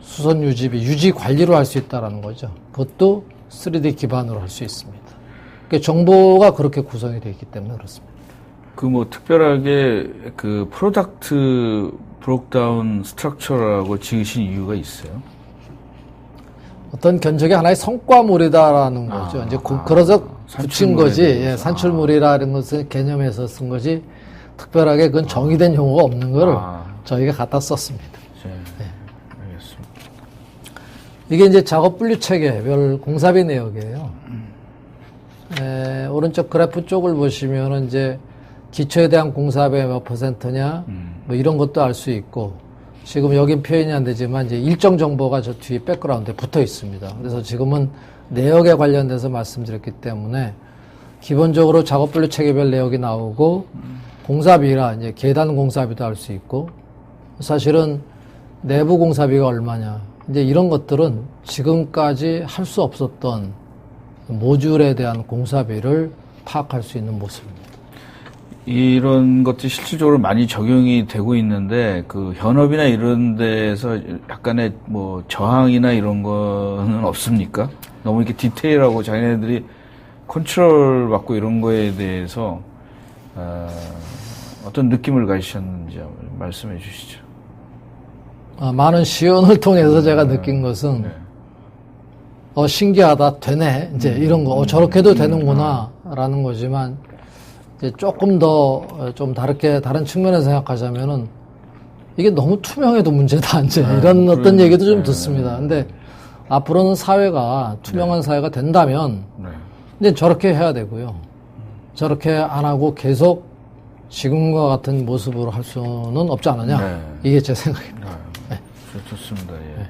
B: 수선 유지비, 유지 관리로 할 수 있다라는 거죠. 그것도 3D 기반으로 할 수 있습니다. 그러니까 정보가 그렇게 구성이 되어 있기 때문에 그렇습니다.
A: 그 뭐 특별하게 그 프로덕트 브록다운 스트럭처라고 지으신 이유가 있어요?
B: 어떤 견적의 하나의 성과물이다라는 거죠. 이제 그래서 붙인 거지. 예, 산출물이라는 것을 개념에서 쓴 거지. 특별하게 그건 정의된 용어가 없는 거를 저희가 갖다 썼습니다.
A: 네. 알겠습니다.
B: 이게 이제 작업 분류 체계별 공사비 내역이에요. 오른쪽 그래프 쪽을 보시면은 이제 기초에 대한 공사비의 몇 %냐, 뭐 이런 것도 알 수 있고, 지금 여긴 표현이 안 되지만 이제 일정 정보가 저 뒤에 백그라운드에 붙어 있습니다. 그래서 지금은 내역에 관련돼서 말씀드렸기 때문에 기본적으로 작업 분류 체계별 내역이 나오고 공사비라 이제 계단 공사비도 알 수 있고 사실은 내부 공사비가 얼마냐 이제 이런 것들은 지금까지 할 수 없었던 모듈에 대한 공사비를 파악할 수 있는 모습입니다.
A: 이런 것들이 실질적으로 많이 적용이 되고 있는데, 그 현업이나 이런 데서 약간의 뭐 저항이나 이런 거는 없습니까? 너무 이렇게 디테일하고 자기네들이 컨트롤 받고 이런 거에 대해서, 어떤 느낌을 가지셨는지 말씀해 주시죠.
B: 많은 시연을 통해서 제가 느낀 것은, 신기하다, 되네, 이제 이런 거, 저렇게도 되는구나, 라는 거지만, 이제 조금 더 좀 다른 측면에서 생각하자면은, 이게 너무 투명해도 문제다, 이제 이런 어떤 얘기도 좀 듣습니다. 근데 앞으로는 사회가 투명한 사회가 된다면, 이제 저렇게 해야 되고요. 저렇게 안 하고 계속 지금과 같은 모습으로 할 수는 없지 않느냐. 이게 제 생각입니다.
A: 좋습니다. 예.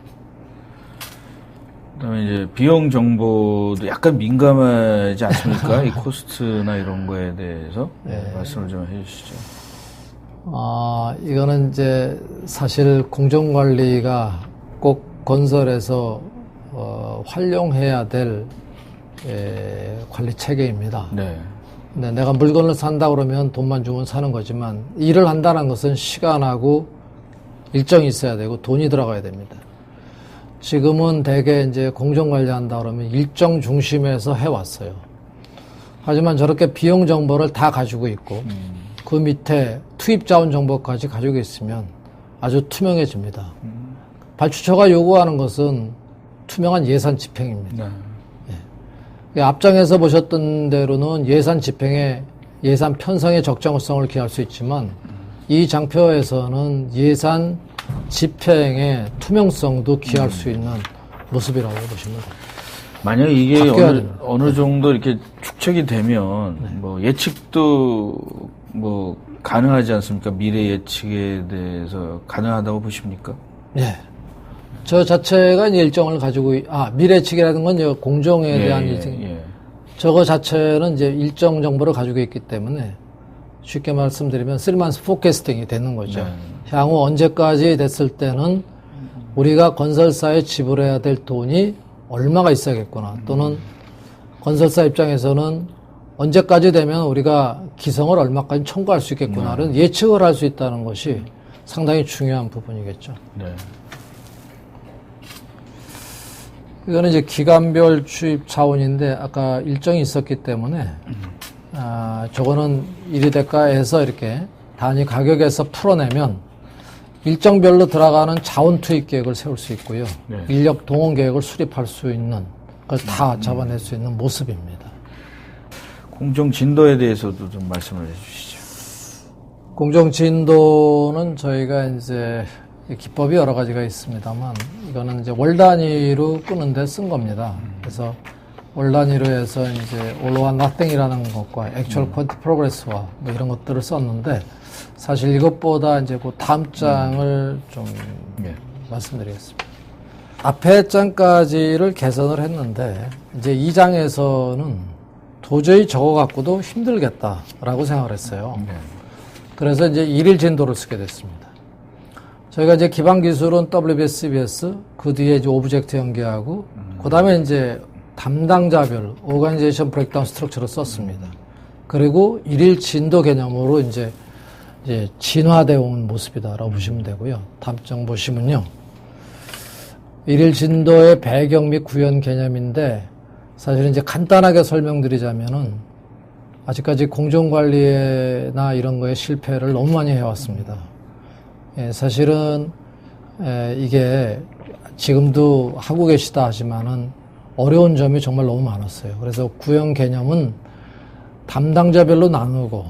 A: 그다음에 이제 비용 정보도 약간 민감하지 않습니까? 이 코스트나 이런 거에 대해서 말씀을 좀 해주시죠.
B: 이거는 이제 사실 공정관리가 꼭 건설에서 활용해야 될 관리 체계입니다. 근데 내가 물건을 산다 그러면 돈만 주면 사는 거지만 일을 한다는 것은 시간하고 일정이 있어야 되고 돈이 들어가야 됩니다. 지금은 대개 이제 공정관리한다 그러면 일정 중심에서 해왔어요. 하지만 저렇게 비용 정보를 다 가지고 있고 그 밑에 투입 자원 정보까지 가지고 있으면 아주 투명해집니다. 발주처가 요구하는 것은 투명한 예산 집행입니다. 앞장에서 보셨던 대로는 예산 집행에 예산 편성의 적정성을 기할 수 있지만 이 장표에서는 예산 집행의 투명성도 기할 수 있는 모습이라고 보시면 됩니다.
A: 만약 이게 어느 정도 이렇게 축적이 되면 뭐 예측도 뭐 가능하지 않습니까? 미래 예측에 대해서 가능하다고 보십니까?
B: 네. 저 자체가 이제 일정을 가지고, 미래 예측이라는 건 이제 공정에 대한 저거 자체는 이제 일정 정보를 가지고 있기 때문에 쉽게 말씀드리면 3months 포캐스팅이 되는 거죠. 향후 언제까지 됐을 때는 우리가 건설사에 지불해야 될 돈이 얼마가 있어야겠구나. 또는 건설사 입장에서는 언제까지 되면 우리가 기성을 얼마까지 청구할 수 있겠구나를 예측을 할 수 있다는 것이 상당히 중요한 부분이겠죠. 이거는 이제 기간별 추입 차원인데 아까 일정이 있었기 때문에 저거는 1위 대가에서 이렇게 단위 가격에서 풀어내면 일정별로 들어가는 자원 투입 계획을 세울 수 있고요. 인력 동원 계획을 수립할 수 있는 그걸 다 잡아낼 수 있는 모습입니다.
A: 공정 진도에 대해서도 좀 말씀을 해주시죠.
B: 공정 진도는 저희가 이제 기법이 여러 가지가 있습니다만 이거는 이제 월 단위로 끄는데 쓴 겁니다. 그래서 월 단위로 해서 이제 all or nothing이라는 것과 actual quantity progress와 뭐 이런 것들을 썼는데 사실 이것보다 이제 그 다음 장을 좀 말씀드리겠습니다. 앞에 장까지를 개선을 했는데 이제 이 장에서는 도저히 저거 갖고도 힘들겠다라고 생각을 했어요. 그래서 이제 일일 진도를 쓰게 됐습니다. 저희가 이제 기반 기술은 WBS, CBS, 그 뒤에 이제 오브젝트 연계하고, 그 다음에 이제 담당자별, 오가니제이션 브레이크다운 스트럭처를 썼습니다. 그리고 일일 진도 개념으로 이제 진화되어 온 모습이다라고 보시면 되고요. 다음 장 보시면요. 일일 진도의 배경 및 구현 개념인데, 사실 이제 간단하게 설명드리자면은, 아직까지 공정관리나 이런 거에 실패를 너무 많이 해왔습니다. 사실은 이게 지금도 하고 계시다 하지만은 어려운 점이 정말 너무 많았어요. 그래서 구형 개념은 담당자별로 나누고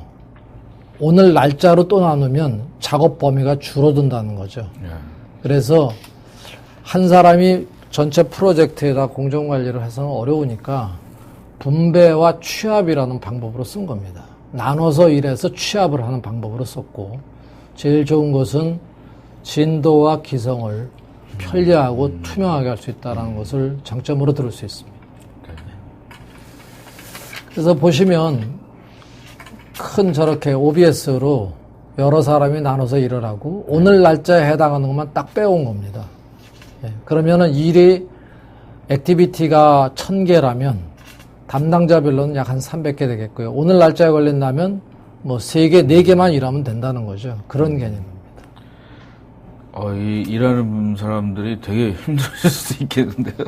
B: 오늘 날짜로 또 나누면 작업 범위가 줄어든다는 거죠. 그래서 한 사람이 전체 프로젝트에다 공정관리를 해서는 어려우니까 분배와 취합이라는 방법으로 쓴 겁니다. 나눠서 일해서 취합을 하는 방법으로 썼고 제일 좋은 것은 진도와 기성을 편리하고 투명하게 할 수 있다는 것을 장점으로 들을 수 있습니다. 그래서 보시면 큰 저렇게 OBS로 여러 사람이 나눠서 일을 하고 오늘 날짜에 해당하는 것만 딱 빼온 겁니다. 그러면은 일이 액티비티가 1000개라면 담당자별로는 약 한 300개 되겠고요. 오늘 날짜에 걸린다면 뭐 3개, 4개만 일하면 된다는 거죠. 그런 개념입니다.
A: 일하는 사람들이 되게 힘들었을 수도 있겠는데요.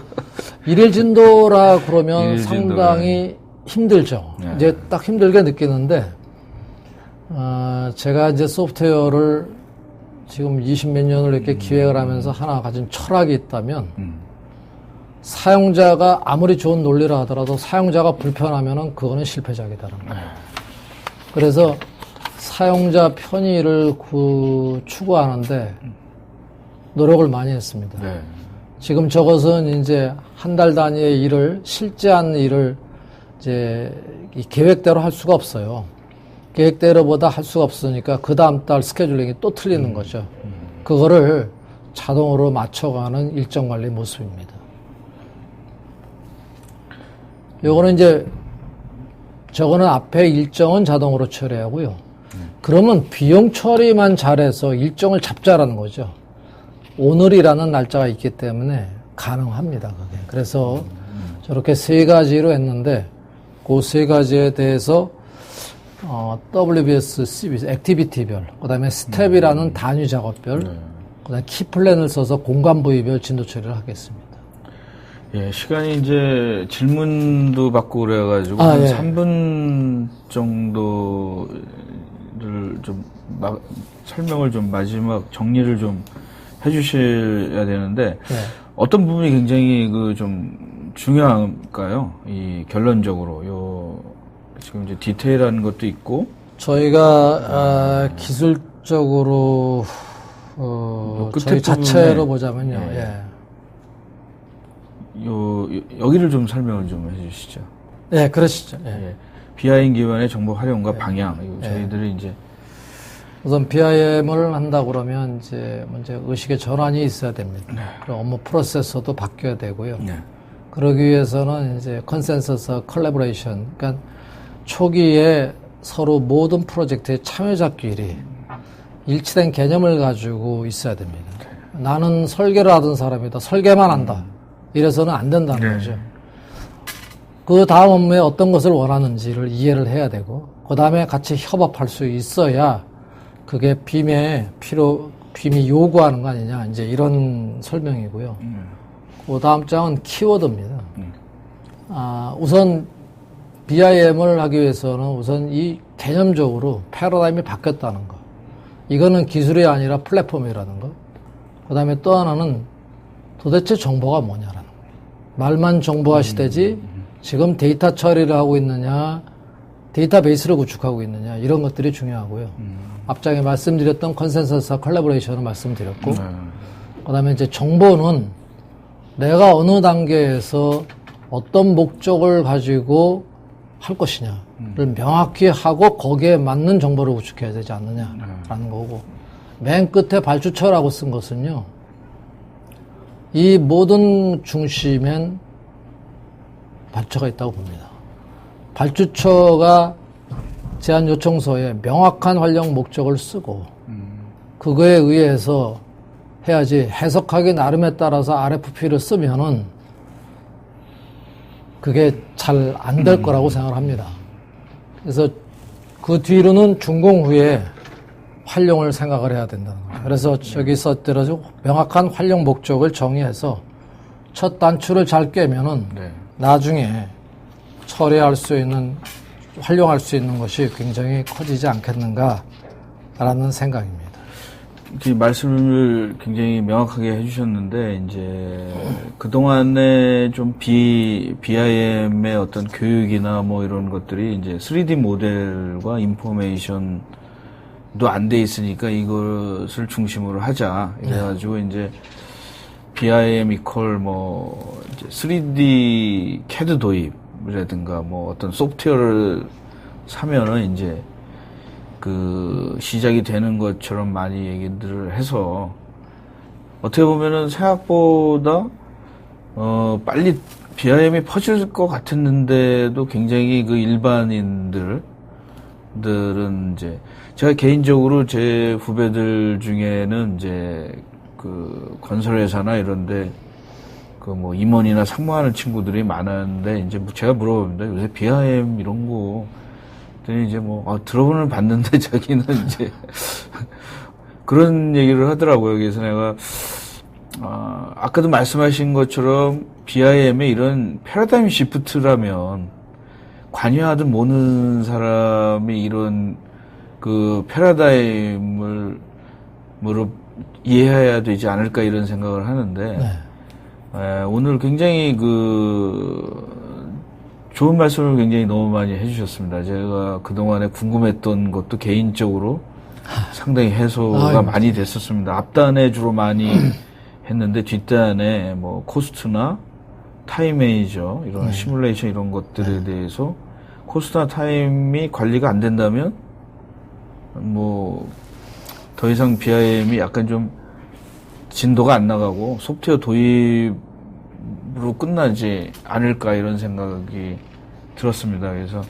B: 일일 진도라 그러면
A: 일일
B: 상당히 힘들죠.
A: 네.
B: 이제 딱 힘들게 느끼는데, 제가 이제 소프트웨어를 지금 20몇 년을 이렇게 기획을 하면서 하나 가진 철학이 있다면, 사용자가 아무리 좋은 논리를 하더라도 사용자가 불편하면은 그거는 실패작이다라는 거예요. 그래서 사용자 편의를 추구하는데 노력을 많이 했습니다.
A: 네.
B: 지금 저것은 이제 한 달 단위의 일을, 실제한 일을 이제 이 계획대로 할 수가 없어요. 계획대로보다 할 수가 없으니까 그 다음 달 스케줄링이 또 틀리는 거죠. 그거를 자동으로 맞춰가는 일정 관리 모습입니다. 요거는 이제 저거는 앞에 일정은 자동으로 처리하고요. 그러면 비용 처리만 잘해서 일정을 잡자라는 거죠. 오늘이라는 날짜가 있기 때문에 가능합니다, 그게. 그래서 저렇게 3가지로 했는데 그 3가지에 대해서 WBS, CBS, 액티비티별, 그 다음에 스텝이라는 단위 작업별, 그 다음에 키플랜을 써서 공간 부위별 진도 처리를 하겠습니다.
A: 예, 시간이 이제 질문도 받고 그래가지고 한
B: 예.
A: 3분 정도를 좀 설명을 좀 마지막 정리를 좀 해주셔야 되는데
B: 네.
A: 어떤 부분이 굉장히 좀 중요할까요? 이 결론적으로 지금 이제 디테일한 것도 있고
B: 저희가 기술적으로
A: 끝에
B: 저희 자체로
A: 부분에,
B: 보자면요.
A: 예.
B: 예.
A: 여기를 좀 설명을 좀 해주시죠.
B: 네, 그러시죠. 예.
A: 예. BIM 기반의 정보 활용과 방향. 이거 저희들이 이제
B: 우선 BIM을 한다 그러면 이제 먼저 의식의 전환이 있어야 됩니다. 그리고 업무 프로세서도 바뀌어야 되고요.
A: 네.
B: 그러기 위해서는 이제 컨센서스 컬래버레이션, 그러니까 초기에 서로 모든 프로젝트의 참여자끼리 일치된 개념을 가지고 있어야 됩니다. 나는 설계를 하던 사람이다. 설계만 한다. 이래서는 안 된다는 거죠. 그 다음 업무에 어떤 것을 원하는지를 이해를 해야 되고, 그 다음에 같이 협업할 수 있어야 그게 빔이 요구하는 거 아니냐. 이제 이런 설명이고요. 그 다음 장은 키워드입니다. 우선 BIM을 하기 위해서는 우선 이 개념적으로 패러다임이 바뀌었다는 거. 이거는 기술이 아니라 플랫폼이라는 거. 그 다음에 또 하나는 도대체 정보가 뭐냐라는 거예요. 말만 정보화 시대지 지금 데이터 처리를 하고 있느냐, 데이터베이스를 구축하고 있느냐, 이런 것들이 중요하고요. 앞장에 말씀드렸던 컨센서스와 컬래버레이션을 말씀드렸고, 그 다음에 이제 정보는 내가 어느 단계에서 어떤 목적을 가지고 할 것이냐를 명확히 하고 거기에 맞는 정보를 구축해야 되지 않느냐라는 거고, 맨 끝에 발주처라고 쓴 것은요, 이 모든 중심엔 발주처가 있다고 봅니다. 발주처가 제안 요청서에 명확한 활용 목적을 쓰고 그거에 의해서 해야지, 해석하기 나름에 따라서 RFP를 쓰면은 그게 잘 안 될 거라고 생각을 합니다. 그래서 그 뒤로는 준공 후에 활용을 생각을 해야 된다는 거죠. 그래서 저기 썼더라도 명확한 활용 목적을 정의해서 첫 단추를 잘 꿰면은 나중에 처리할 수 있는, 활용할 수 있는 것이 굉장히 커지지 않겠는가라는 생각입니다.
A: 그 말씀을 굉장히 명확하게 해주셨는데, 이제, 그동안에 좀 BIM의 어떤 교육이나 뭐 이런 것들이 이제 3D 모델과 인포메이션도 안 돼 있으니까 이것을 중심으로 하자. 이래가지고 이제 BIM 이퀄 뭐, 이제 3D CAD 도입이라든가 뭐 어떤 소프트웨어를 사면은 이제 그 시작이 되는 것처럼 많이 얘기들을 해서 어떻게 보면은 생각보다 빨리 BIM이 퍼질 것 같았는데도 굉장히 그 일반인들은 이제 제가 개인적으로 제 후배들 중에는 이제 그 건설회사나 이런데 그 뭐 임원이나 상무하는 친구들이 많았는데 이제 제가 물어봅니다. 요새 BIM 이런 거 그랬더니 이제 들어보는 봤는데 자기는 이제 그런 얘기를 하더라고요. 그래서 내가, 아까도 말씀하신 것처럼 BIM의 이런 패러다임 시프트라면 관여하든 모는 사람이 이런 그 패러다임을 이해해야 되지 않을까 이런 생각을 하는데, 오늘 굉장히 좋은 말씀을 굉장히 너무 많이 해주셨습니다. 제가 그동안에 궁금했던 것도 개인적으로 상당히 해소가 많이 됐었습니다. 앞단에 주로 많이 했는데 뒷단에 코스트나 타임 매니저 이런 시뮬레이션 이런 것들에 대해서 코스트나 타임이 관리가 안 된다면 더 이상 BIM이 약간 좀 진도가 안 나가고 소프트웨어 도입으로 끝나지 않을까 이런 생각이 들었습니다. 그래서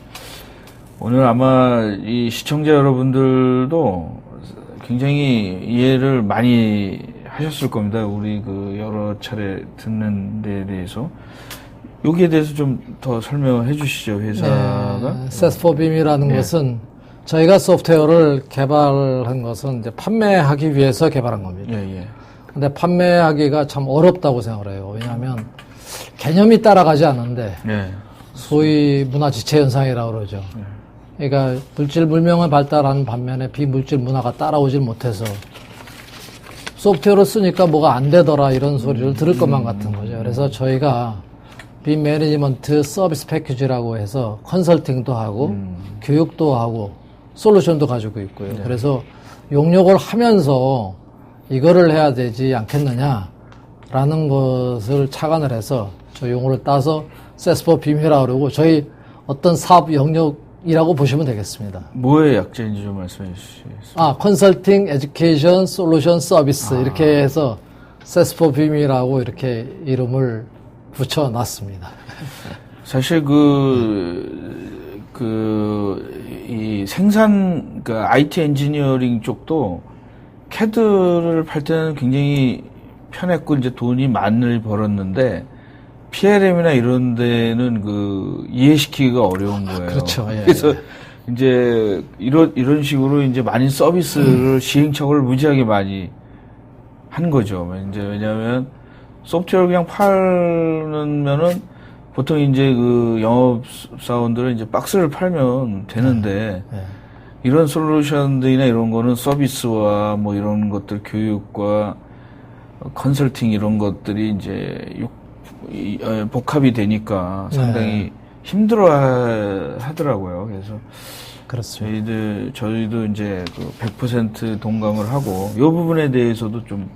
A: 오늘 아마 이 시청자 여러분들도 굉장히 이해를 많이 하셨을 겁니다. 우리 여러 차례 듣는 데 대해서. 여기에 대해서 좀 더 설명해 주시죠, 회사가.
B: SaaS4BIM이라는 것은 저희가 소프트웨어를 개발한 것은 이제 판매하기 위해서 개발한 겁니다. 근데 판매하기가 참 어렵다고 생각을 해요. 왜냐하면 개념이 따라가지 않는데 소위 문화 지체 현상이라고 그러죠. 그러니까 물질 물명을 발달하는 반면에 비물질 문화가 따라오질 못해서 소프트웨어를 쓰니까 뭐가 안 되더라 이런 소리를 들을 것만 같은 거죠. 그래서 저희가 빔 매니지먼트 서비스 패키지라고 해서 컨설팅도 하고 교육도 하고 솔루션도 가지고 있고요. 그래서 용역을 하면서 이거를 해야 되지 않겠느냐라는 것을 착안을 해서 저 용어를 따서 SaaS4BIM이라고 그러고 저희 어떤 사업 영역이라고 보시면 되겠습니다.
A: 뭐의 약자인지 좀 말씀해 주시겠어요?
B: 컨설팅, 에듀케이션, 솔루션, 서비스 이렇게 해서 SaaS4BIM이라고 이렇게 이름을 붙여놨습니다.
A: 사실 이 생산, IT 엔지니어링 쪽도 CAD를 팔 때는 굉장히 편했고, 이제 돈이 많이 벌었는데, PLM이나 이런 데는 이해시키기가 어려운 거예요.
B: 그렇죠.
A: 그래서 이제 이런 식으로 이제 많은 서비스를 시행착오를 무지하게 많이 한 거죠. 왜냐하면 소프트웨어를 그냥 팔면은 보통 이제 영업사원들은 이제 박스를 팔면 되는데 이런 솔루션들이나 이런 거는 서비스와 이런 것들 교육과 컨설팅 이런 것들이 이제 복합이 되니까 상당히 힘들어 하더라고요. 그래서
B: 그렇습니다.
A: 저희도 이제 100% 동감을 하고 이 부분에 대해서도 좀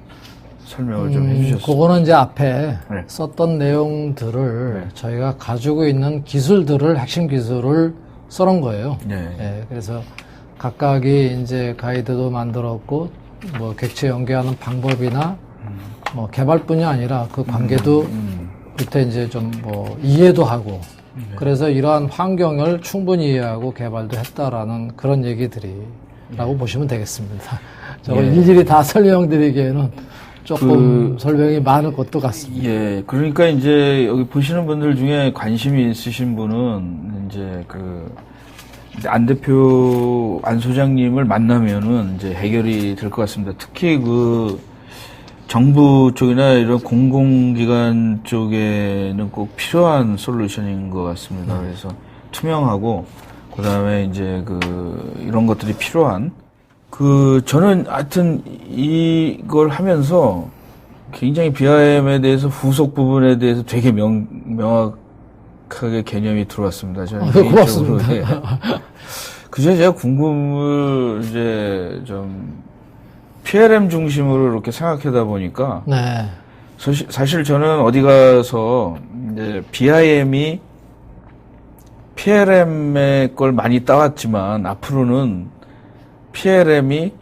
A: 설명을 좀 해주셨어요.
B: 그거는 이제 앞에 썼던 내용들을 저희가 가지고 있는 기술들을 핵심 기술을 써놓은 거예요. 그래서 각각이 이제 가이드도 만들었고 객체 연계하는 방법이나 개발뿐이 아니라 그 관계도 밑에 이제 좀 이해도 하고 그래서 이러한 환경을 충분히 이해하고 개발도 했다라는 그런 얘기들이라고 보시면 되겠습니다. 저걸 일일이 다 설명드리기에는 조금 설명이 많을 것도 같습니다.
A: 그러니까 이제 여기 보시는 분들 중에 관심이 있으신 분은 이제 안 소장님을 만나면은 이제 해결이 될 것 같습니다. 특히 정부 쪽이나 이런 공공기관 쪽에는 꼭 필요한 솔루션인 것 같습니다. 그래서 투명하고, 그 다음에 이제 이런 것들이 필요한, 저는 하여튼 이걸 하면서 굉장히 BIM에 대해서 후속 부분에 대해서 되게 명확하게 개념이 들어왔습니다. 저는 개인적으로. 그저 제가 궁금을 이제 좀 PLM 중심으로 이렇게 생각하다 보니까 사실 저는 어디 가서 이제 BIM이 PLM의 걸 많이 따왔지만 앞으로는 PLM이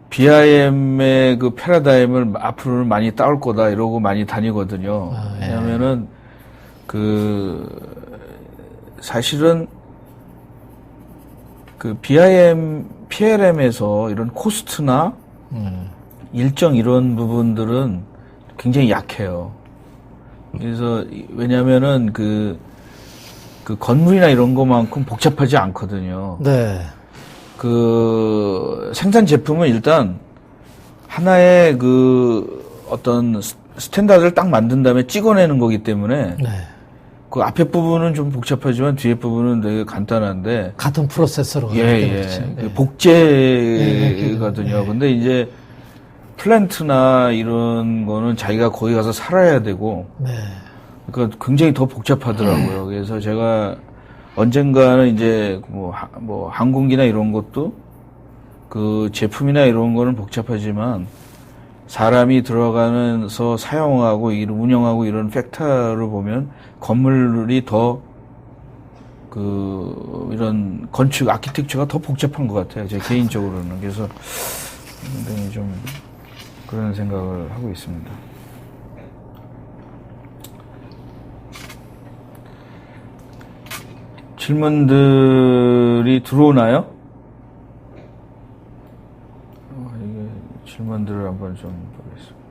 A: BIM의 패러다임을 앞으로는 많이 따올 거다 이러고 많이 다니거든요. 왜냐면은 사실은 PLM에서 이런 코스트나 일정 이런 부분들은 굉장히 약해요. 그래서 왜냐면은 그 건물이나 이런 것만큼 복잡하지 않거든요.
B: 네.
A: 그 생산 제품은 일단 하나의 그 어떤 스탠다드를 딱 만든 다음에 찍어내는 거기 때문에
B: 네.
A: 그 앞에 부분은 좀 복잡하지만 뒤에 부분은 되게 간단한데
B: 같은 프로세서로.
A: 예.
B: 네.
A: 복제거든요. 근데 이제 플랜트나 이런 거는 자기가 거기 가서 살아야 되고
B: 네.
A: 그러니까 굉장히 더 복잡하더라고요. 그래서 제가 언젠가는 이제 뭐 항공기나 이런 것도 그 제품이나 이런 거는 복잡하지만 사람이 들어가면서 사용하고 운영하고 이런 팩터를 보면 건물이 더 그 이런 건축 아키텍처가 더 복잡한 것 같아요. 제 개인적으로는. 그래서 굉장히 좀 그런 생각을 하고 있습니다. 질문들이 들어오나요? 이게 질문들을 한번 좀 보겠습니다.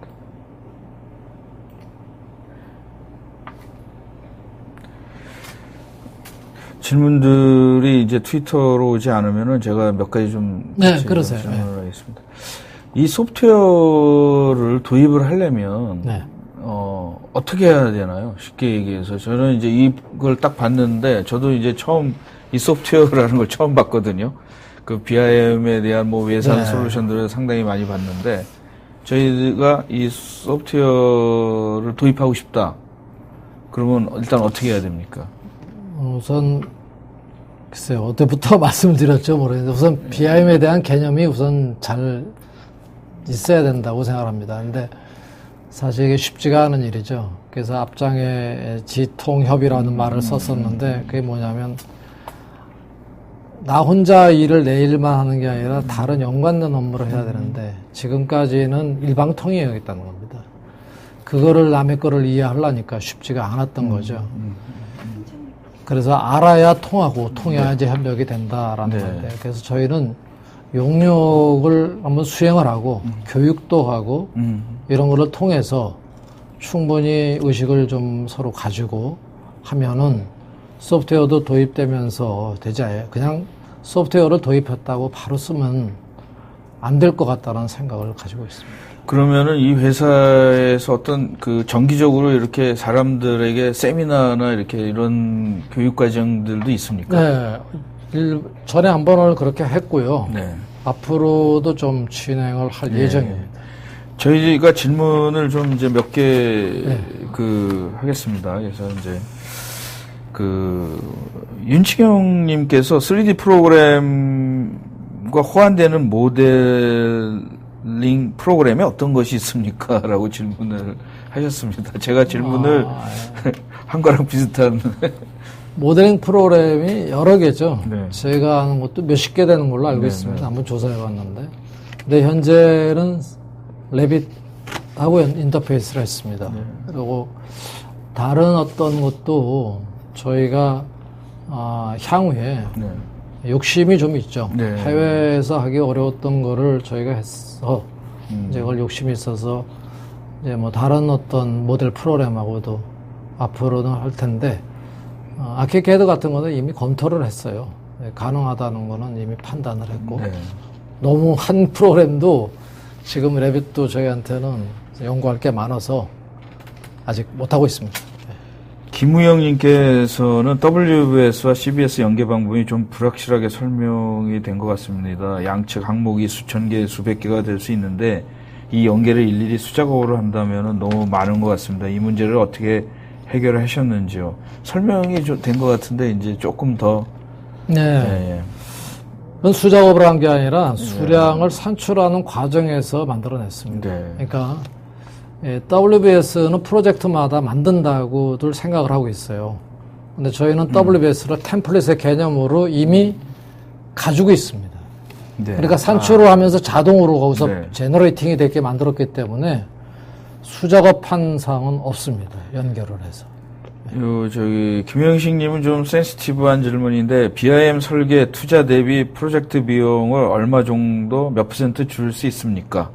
A: 질문들이 이제 트위터로 오지 않으면은 제가 몇 가지 좀
B: 네, 그러세요.
A: 질문을 하겠습니다. 이 소프트웨어를 도입을 하려면
B: 네.
A: 어떻게 해야 되나요? 쉽게 얘기해서 저는 이제 이걸 딱 봤는데 저도 이제 처음 이 소프트웨어라는 걸 처음 봤거든요. 그 BIM에 대한 뭐 외산
B: 네.
A: 솔루션들을 상당히 많이 봤는데 저희가 이 소프트웨어를 도입하고 싶다. 그러면 일단 어떻게 해야 됩니까?
B: 우선 글쎄요, 어때부터 말씀을 드렸죠 모르겠는데 우선 BIM에 대한 개념이 우선 잘 있어야 된다고 생각합니다. 근데 사실 이게 쉽지가 않은 일이죠. 그래서 앞장에 지통협이라는 말을 썼었는데 그게 뭐냐면 나 혼자 일을 내 일만 하는 게 아니라 다른 연관된 업무를 해야 되는데 지금까지는 일방통행이었다는 겁니다. 그거를 남의 거를 이해하려니까 쉽지가 않았던 거죠. 그래서 알아야 통하고 통해야지 협력이 된다라는
A: 네.
B: 건데 그래서 저희는 용역을 한번 수행을 하고 교육도 하고 이런 거를 통해서 충분히 의식을 좀 서로 가지고 하면은 소프트웨어도 도입되면서 되지 않아요. 그냥 소프트웨어를 도입했다고 바로 쓰면 안 될 것 같다는 생각을 가지고 있습니다.
A: 그러면은 이 회사에서 어떤 그 정기적으로 이렇게 사람들에게 세미나나 이렇게 이런 교육 과정들도 있습니까?
B: 네. 전에 한 번을 그렇게 했고요.
A: 네.
B: 앞으로도 좀 진행을 할 예정입니다.
A: 저희가 질문을 좀 이제 몇 개 하겠습니다. 그래서 이제 윤치경님께서 3D 프로그램과 호환되는 모델링 프로그램에 어떤 것이 있습니까? 라고 질문을 하셨습니다. 제가 질문을 한 거랑 비슷한.
B: 모델링 프로그램이 여러 개죠.
A: 네.
B: 제가 하는 것도 몇십 개 되는 걸로 알고 있습니다. 한번 조사해 봤는데. 근데 현재는 레빗하고 인터페이스를 했습니다. 그리고 다른 어떤 것도 저희가 향후에 욕심이 좀 있죠.
A: 네.
B: 해외에서 하기 어려웠던 거를 저희가 해서 이제 그걸 욕심이 있어서 이제 뭐 다른 어떤 모델 프로그램하고도 앞으로는 할 텐데 아키캐드 같은 거는 이미 검토를 했어요. 가능하다는 거는 이미 판단을 했고 너무 한 프로그램도 지금 레빗도 저희한테는 연구할 게 많아서 아직 못하고 있습니다.
A: 김우영님께서는 WBS와 CBS 연계 방법이 좀 불확실하게 설명이 된 것 같습니다. 양측 항목이 수천 개, 수백 개가 될 수 있는데 이 연계를 일일이 수작업으로 한다면 너무 많은 것 같습니다. 이 문제를 어떻게 해결을 하셨는지요? 설명이 된 것 같은데 이제 조금 더.
B: 네. 그건 수작업을 한 게 아니라 수량을 산출하는 과정에서 만들어냈습니다. 그러니까 WBS는 프로젝트마다 만든다고들 생각을 하고 있어요. 근데 저희는 WBS를 템플릿의 개념으로 이미 가지고 있습니다. 그러니까 산출을 하면서 자동으로 거기서 제너레이팅이 되게 만들었기 때문에 수작업한 사항은 없습니다. 연결을 해서.
A: 김영식님은 좀 센시티브한 질문인데, BIM 설계 투자 대비 프로젝트 비용을 얼마 정도 몇 % 줄 수 있습니까?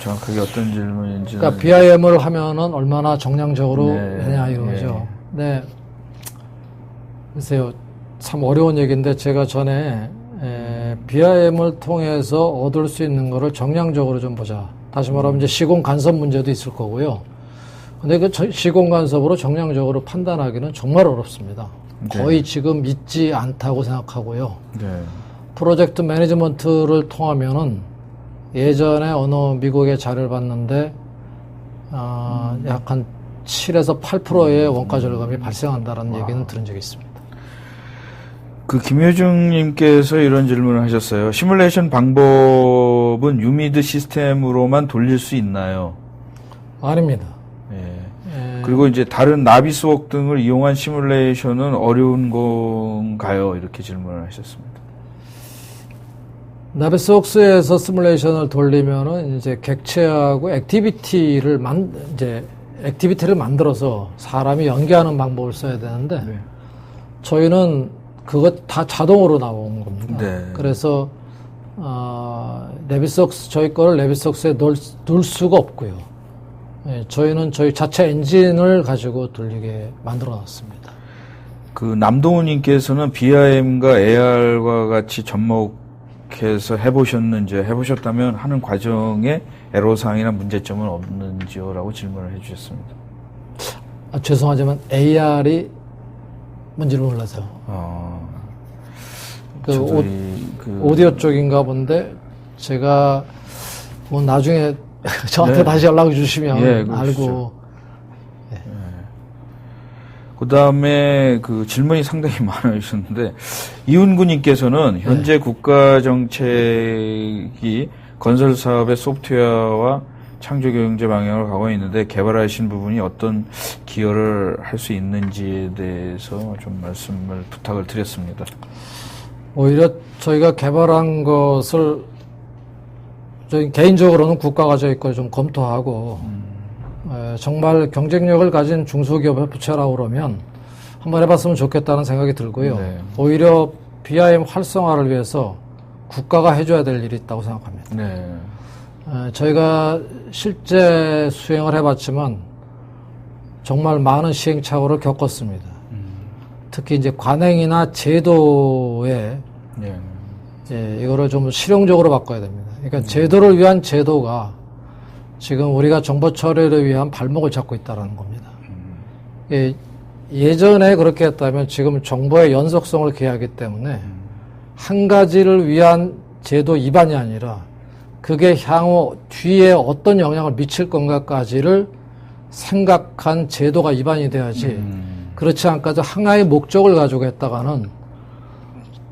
A: 정확하게 어떤 질문인지.
B: 그러니까 BIM을 하면은 얼마나 정량적으로 되냐 이거죠. 네. 글쎄요, 참 어려운 얘기인데 제가 전에 BIM을 통해서 얻을 수 있는 거를 정량적으로 좀 보자. 다시 말하면 이제 시공 간섭 문제도 있을 거고요. 근데 그 시공 간섭으로 정량적으로 판단하기는 정말 어렵습니다.
A: 네.
B: 거의 지금 있지 않다고 생각하고요.
A: 네.
B: 프로젝트 매니지먼트를 통하면은 예전에 어느 미국의 자료를 봤는데 약 한 7에서 8%의 원가 절감이 발생한다는 얘기는 들은 적이 있습니다.
A: 그 김효중님께서 이런 질문을 하셨어요. 시뮬레이션 방법은 유미드 시스템으로만 돌릴 수 있나요?
B: 아닙니다.
A: 예. 그리고 이제 다른 나비스웍 등을 이용한 시뮬레이션은 어려운 건가요? 이렇게 질문을 하셨습니다.
B: 나비스웍스에서 시뮬레이션을 돌리면은 이제 객체하고 액티비티를 만들어서 사람이 연기하는 방법을 써야 되는데
A: 네.
B: 저희는 그거 다 자동으로 나온 겁니다.
A: 네.
B: 그래서 나비스웍스 저희 거를 나비스웍스에 넣을 수가 없고요. 예, 저희는 저희 자체 엔진을 가지고 돌리게 만들어 놨습니다.
A: 그 남동훈님께서는 BIM과 AR과 같이 접목해서 해보셨다면 하는 과정에 애로사항이나 문제점은 없는지요라고 질문을 해주셨습니다.
B: 죄송하지만 AR이 뭔지를 몰라서. 오디오 쪽인가 본데 제가 뭐 나중에 저한테
A: 네.
B: 다시 연락을 주시면
A: 예,
B: 알고.
A: 그 다음에 그 질문이 상당히 많으셨는데, 이훈구님께서는 현재 국가 정책이 건설 사업의 소프트웨어와 창조 경제 방향으로 가고 있는데, 개발하신 부분이 어떤 기여를 할 수 있는지에 대해서 좀 말씀을 부탁을 드렸습니다. 오히려
B: 저희가 개발한 것을 저희 개인적으로는 국가가 저희 걸 좀 검토하고 정말 경쟁력을 가진 중소기업 협회라고 그러면 한번 해봤으면 좋겠다는 생각이 들고요. 네. 오히려 BIM 활성화를 위해서 국가가 해줘야 될 일이 있다고 생각합니다. 네. 저희가 실제 수행을 해봤지만 정말 많은 시행착오를 겪었습니다. 특히 이제 관행이나 제도에 이거를 좀 실용적으로 바꿔야 됩니다. 그러니까 제도를 위한 제도가 지금 우리가 정보 처리를 위한 발목을 잡고 있다는 겁니다. 예전에 그렇게 했다면 지금 정보의 연속성을 기하기 때문에 한 가지를 위한 제도 위반이 아니라 그게 향후 뒤에 어떤 영향을 미칠 건가까지를 생각한 제도가 위반이 돼야지 그렇지 않고도 하나의 목적을 가지고 했다가는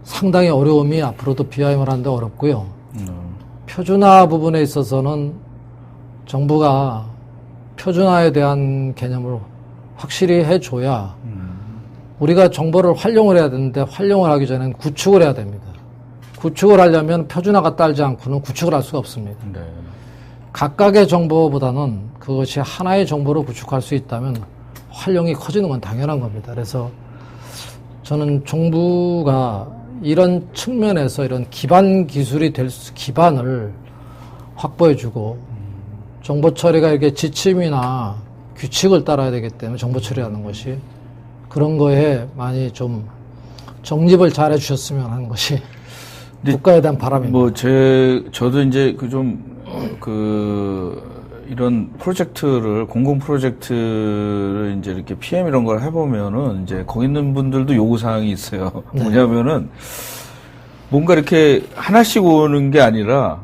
B: 상당히 어려움이 앞으로도 BIM을 하는데 어렵고요. 표준화 부분에 있어서는 정부가 표준화에 대한 개념을 확실히 해줘야 우리가 정보를 활용을 해야 되는데 활용을 하기 전에는 구축을 해야 됩니다. 구축을 하려면 표준화가 따르지 않고는 구축을 할 수가 없습니다. 네. 각각의 정보보다는 그것이 하나의 정보로 구축할 수 있다면 활용이 커지는 건 당연한 겁니다. 그래서 저는 정부가 이런 측면에서 이런 기반 기술이 기반을 확보해주고 정보 처리가 이렇게 지침이나 규칙을 따라야 되기 때문에 정보 처리하는 것이 그런 거에 많이 좀 정립을 잘 해주셨으면 하는 것이 국가에 대한 바람입니다.
A: 저도 이제 이런 프로젝트를, 공공 프로젝트를 이제 이렇게 PM 이런 걸 해보면은 이제 거기 있는 분들도 요구사항이 있어요. 네. 뭐냐면은 뭔가 이렇게 하나씩 오는 게 아니라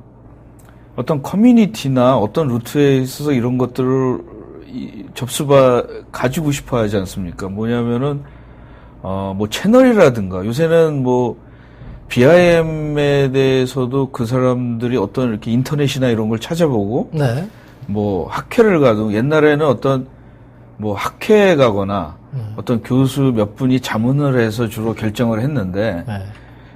A: 어떤 커뮤니티나 어떤 루트에 있어서 이런 것들을 가지고 싶어 하지 않습니까? 뭐냐면은, 채널이라든가 요새는 BIM에 대해서도 그 사람들이 어떤 이렇게 인터넷이나 이런 걸 찾아보고, 네. 학회를 가도 옛날에는 어떤 학회에 가거나 어떤 교수 몇 분이 자문을 해서 주로 결정을 했는데, 네.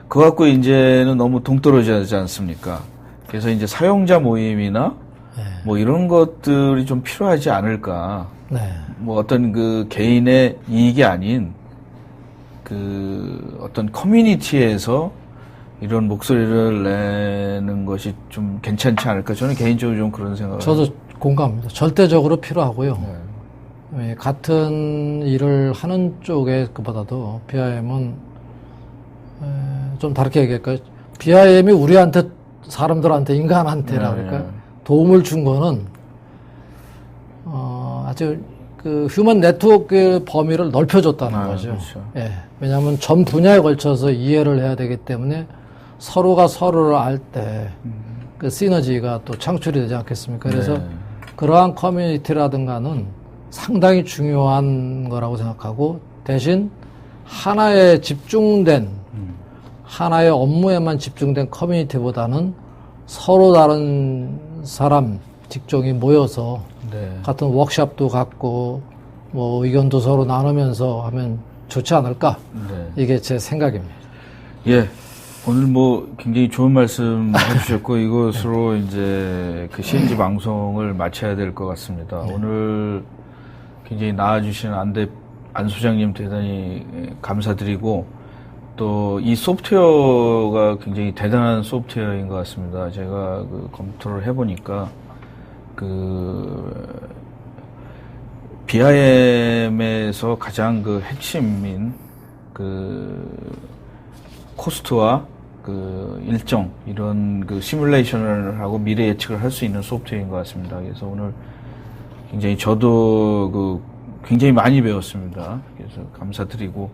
A: 그거 갖고 이제는 너무 동떨어지지 않습니까? 그래서 이제 사용자 모임이나 네. 이런 것들이 좀 필요하지 않을까. 네. 어떤 그 개인의 이익이 아닌 그 어떤 커뮤니티에서 이런 목소리를 내는 것이 좀 괜찮지 않을까. 저는 개인적으로 좀 그런 생각을.
B: 저도 공감합니다. 절대적으로 필요하고요. 같은 일을 하는 쪽에 그보다도 BIM은 좀 다르게 얘기할까요? BIM이 우리한테 사람들한테 인간한테라 그럴까 도움을 준 거는 아주 그 휴먼 네트워크 범위를 넓혀줬다는 거죠.
A: 그렇죠.
B: 예. 왜냐하면 전 분야에 걸쳐서 이해를 해야 되기 때문에 서로가 서로를 알 때 그 시너지가 또 창출이 되지 않겠습니까? 그래서 그러한 커뮤니티라든가는 상당히 중요한 거라고 생각하고 대신 하나의 집중된 하나의 업무에만 집중된 커뮤니티보다는 서로 다른 사람, 직종이 모여서 같은 워크숍도 갖고 뭐 의견도 서로 나누면서 하면 좋지 않을까? 이게 제 생각입니다.
A: 예. 오늘 뭐 굉장히 좋은 말씀 해주셨고 이것으로 이제 그 CNG 방송을 마쳐야 될 것 같습니다. 오늘 굉장히 나와주신 안 소장님 대단히 감사드리고 또 이 소프트웨어가 굉장히 대단한 소프트웨어인 것 같습니다. 제가 그 검토를 해보니까 그 BIM에서 가장 그 핵심인 그 코스트와 그 일정 이런 그 시뮬레이션을 하고 미래 예측을 할 수 있는 소프트웨어인 것 같습니다. 그래서 오늘 굉장히 저도 그 굉장히 많이 배웠습니다. 그래서 감사드리고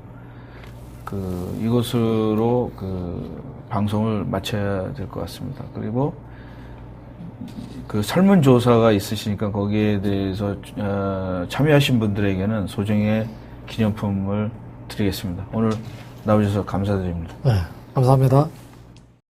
A: 그 이것으로 그 방송을 마쳐야 될 것 같습니다. 그리고 그 설문조사가 있으시니까 거기에 대해서 참여하신 분들에게는 소정의 기념품을 드리겠습니다. 오늘 나오셔서 감사드립니다.
B: 네, 감사합니다.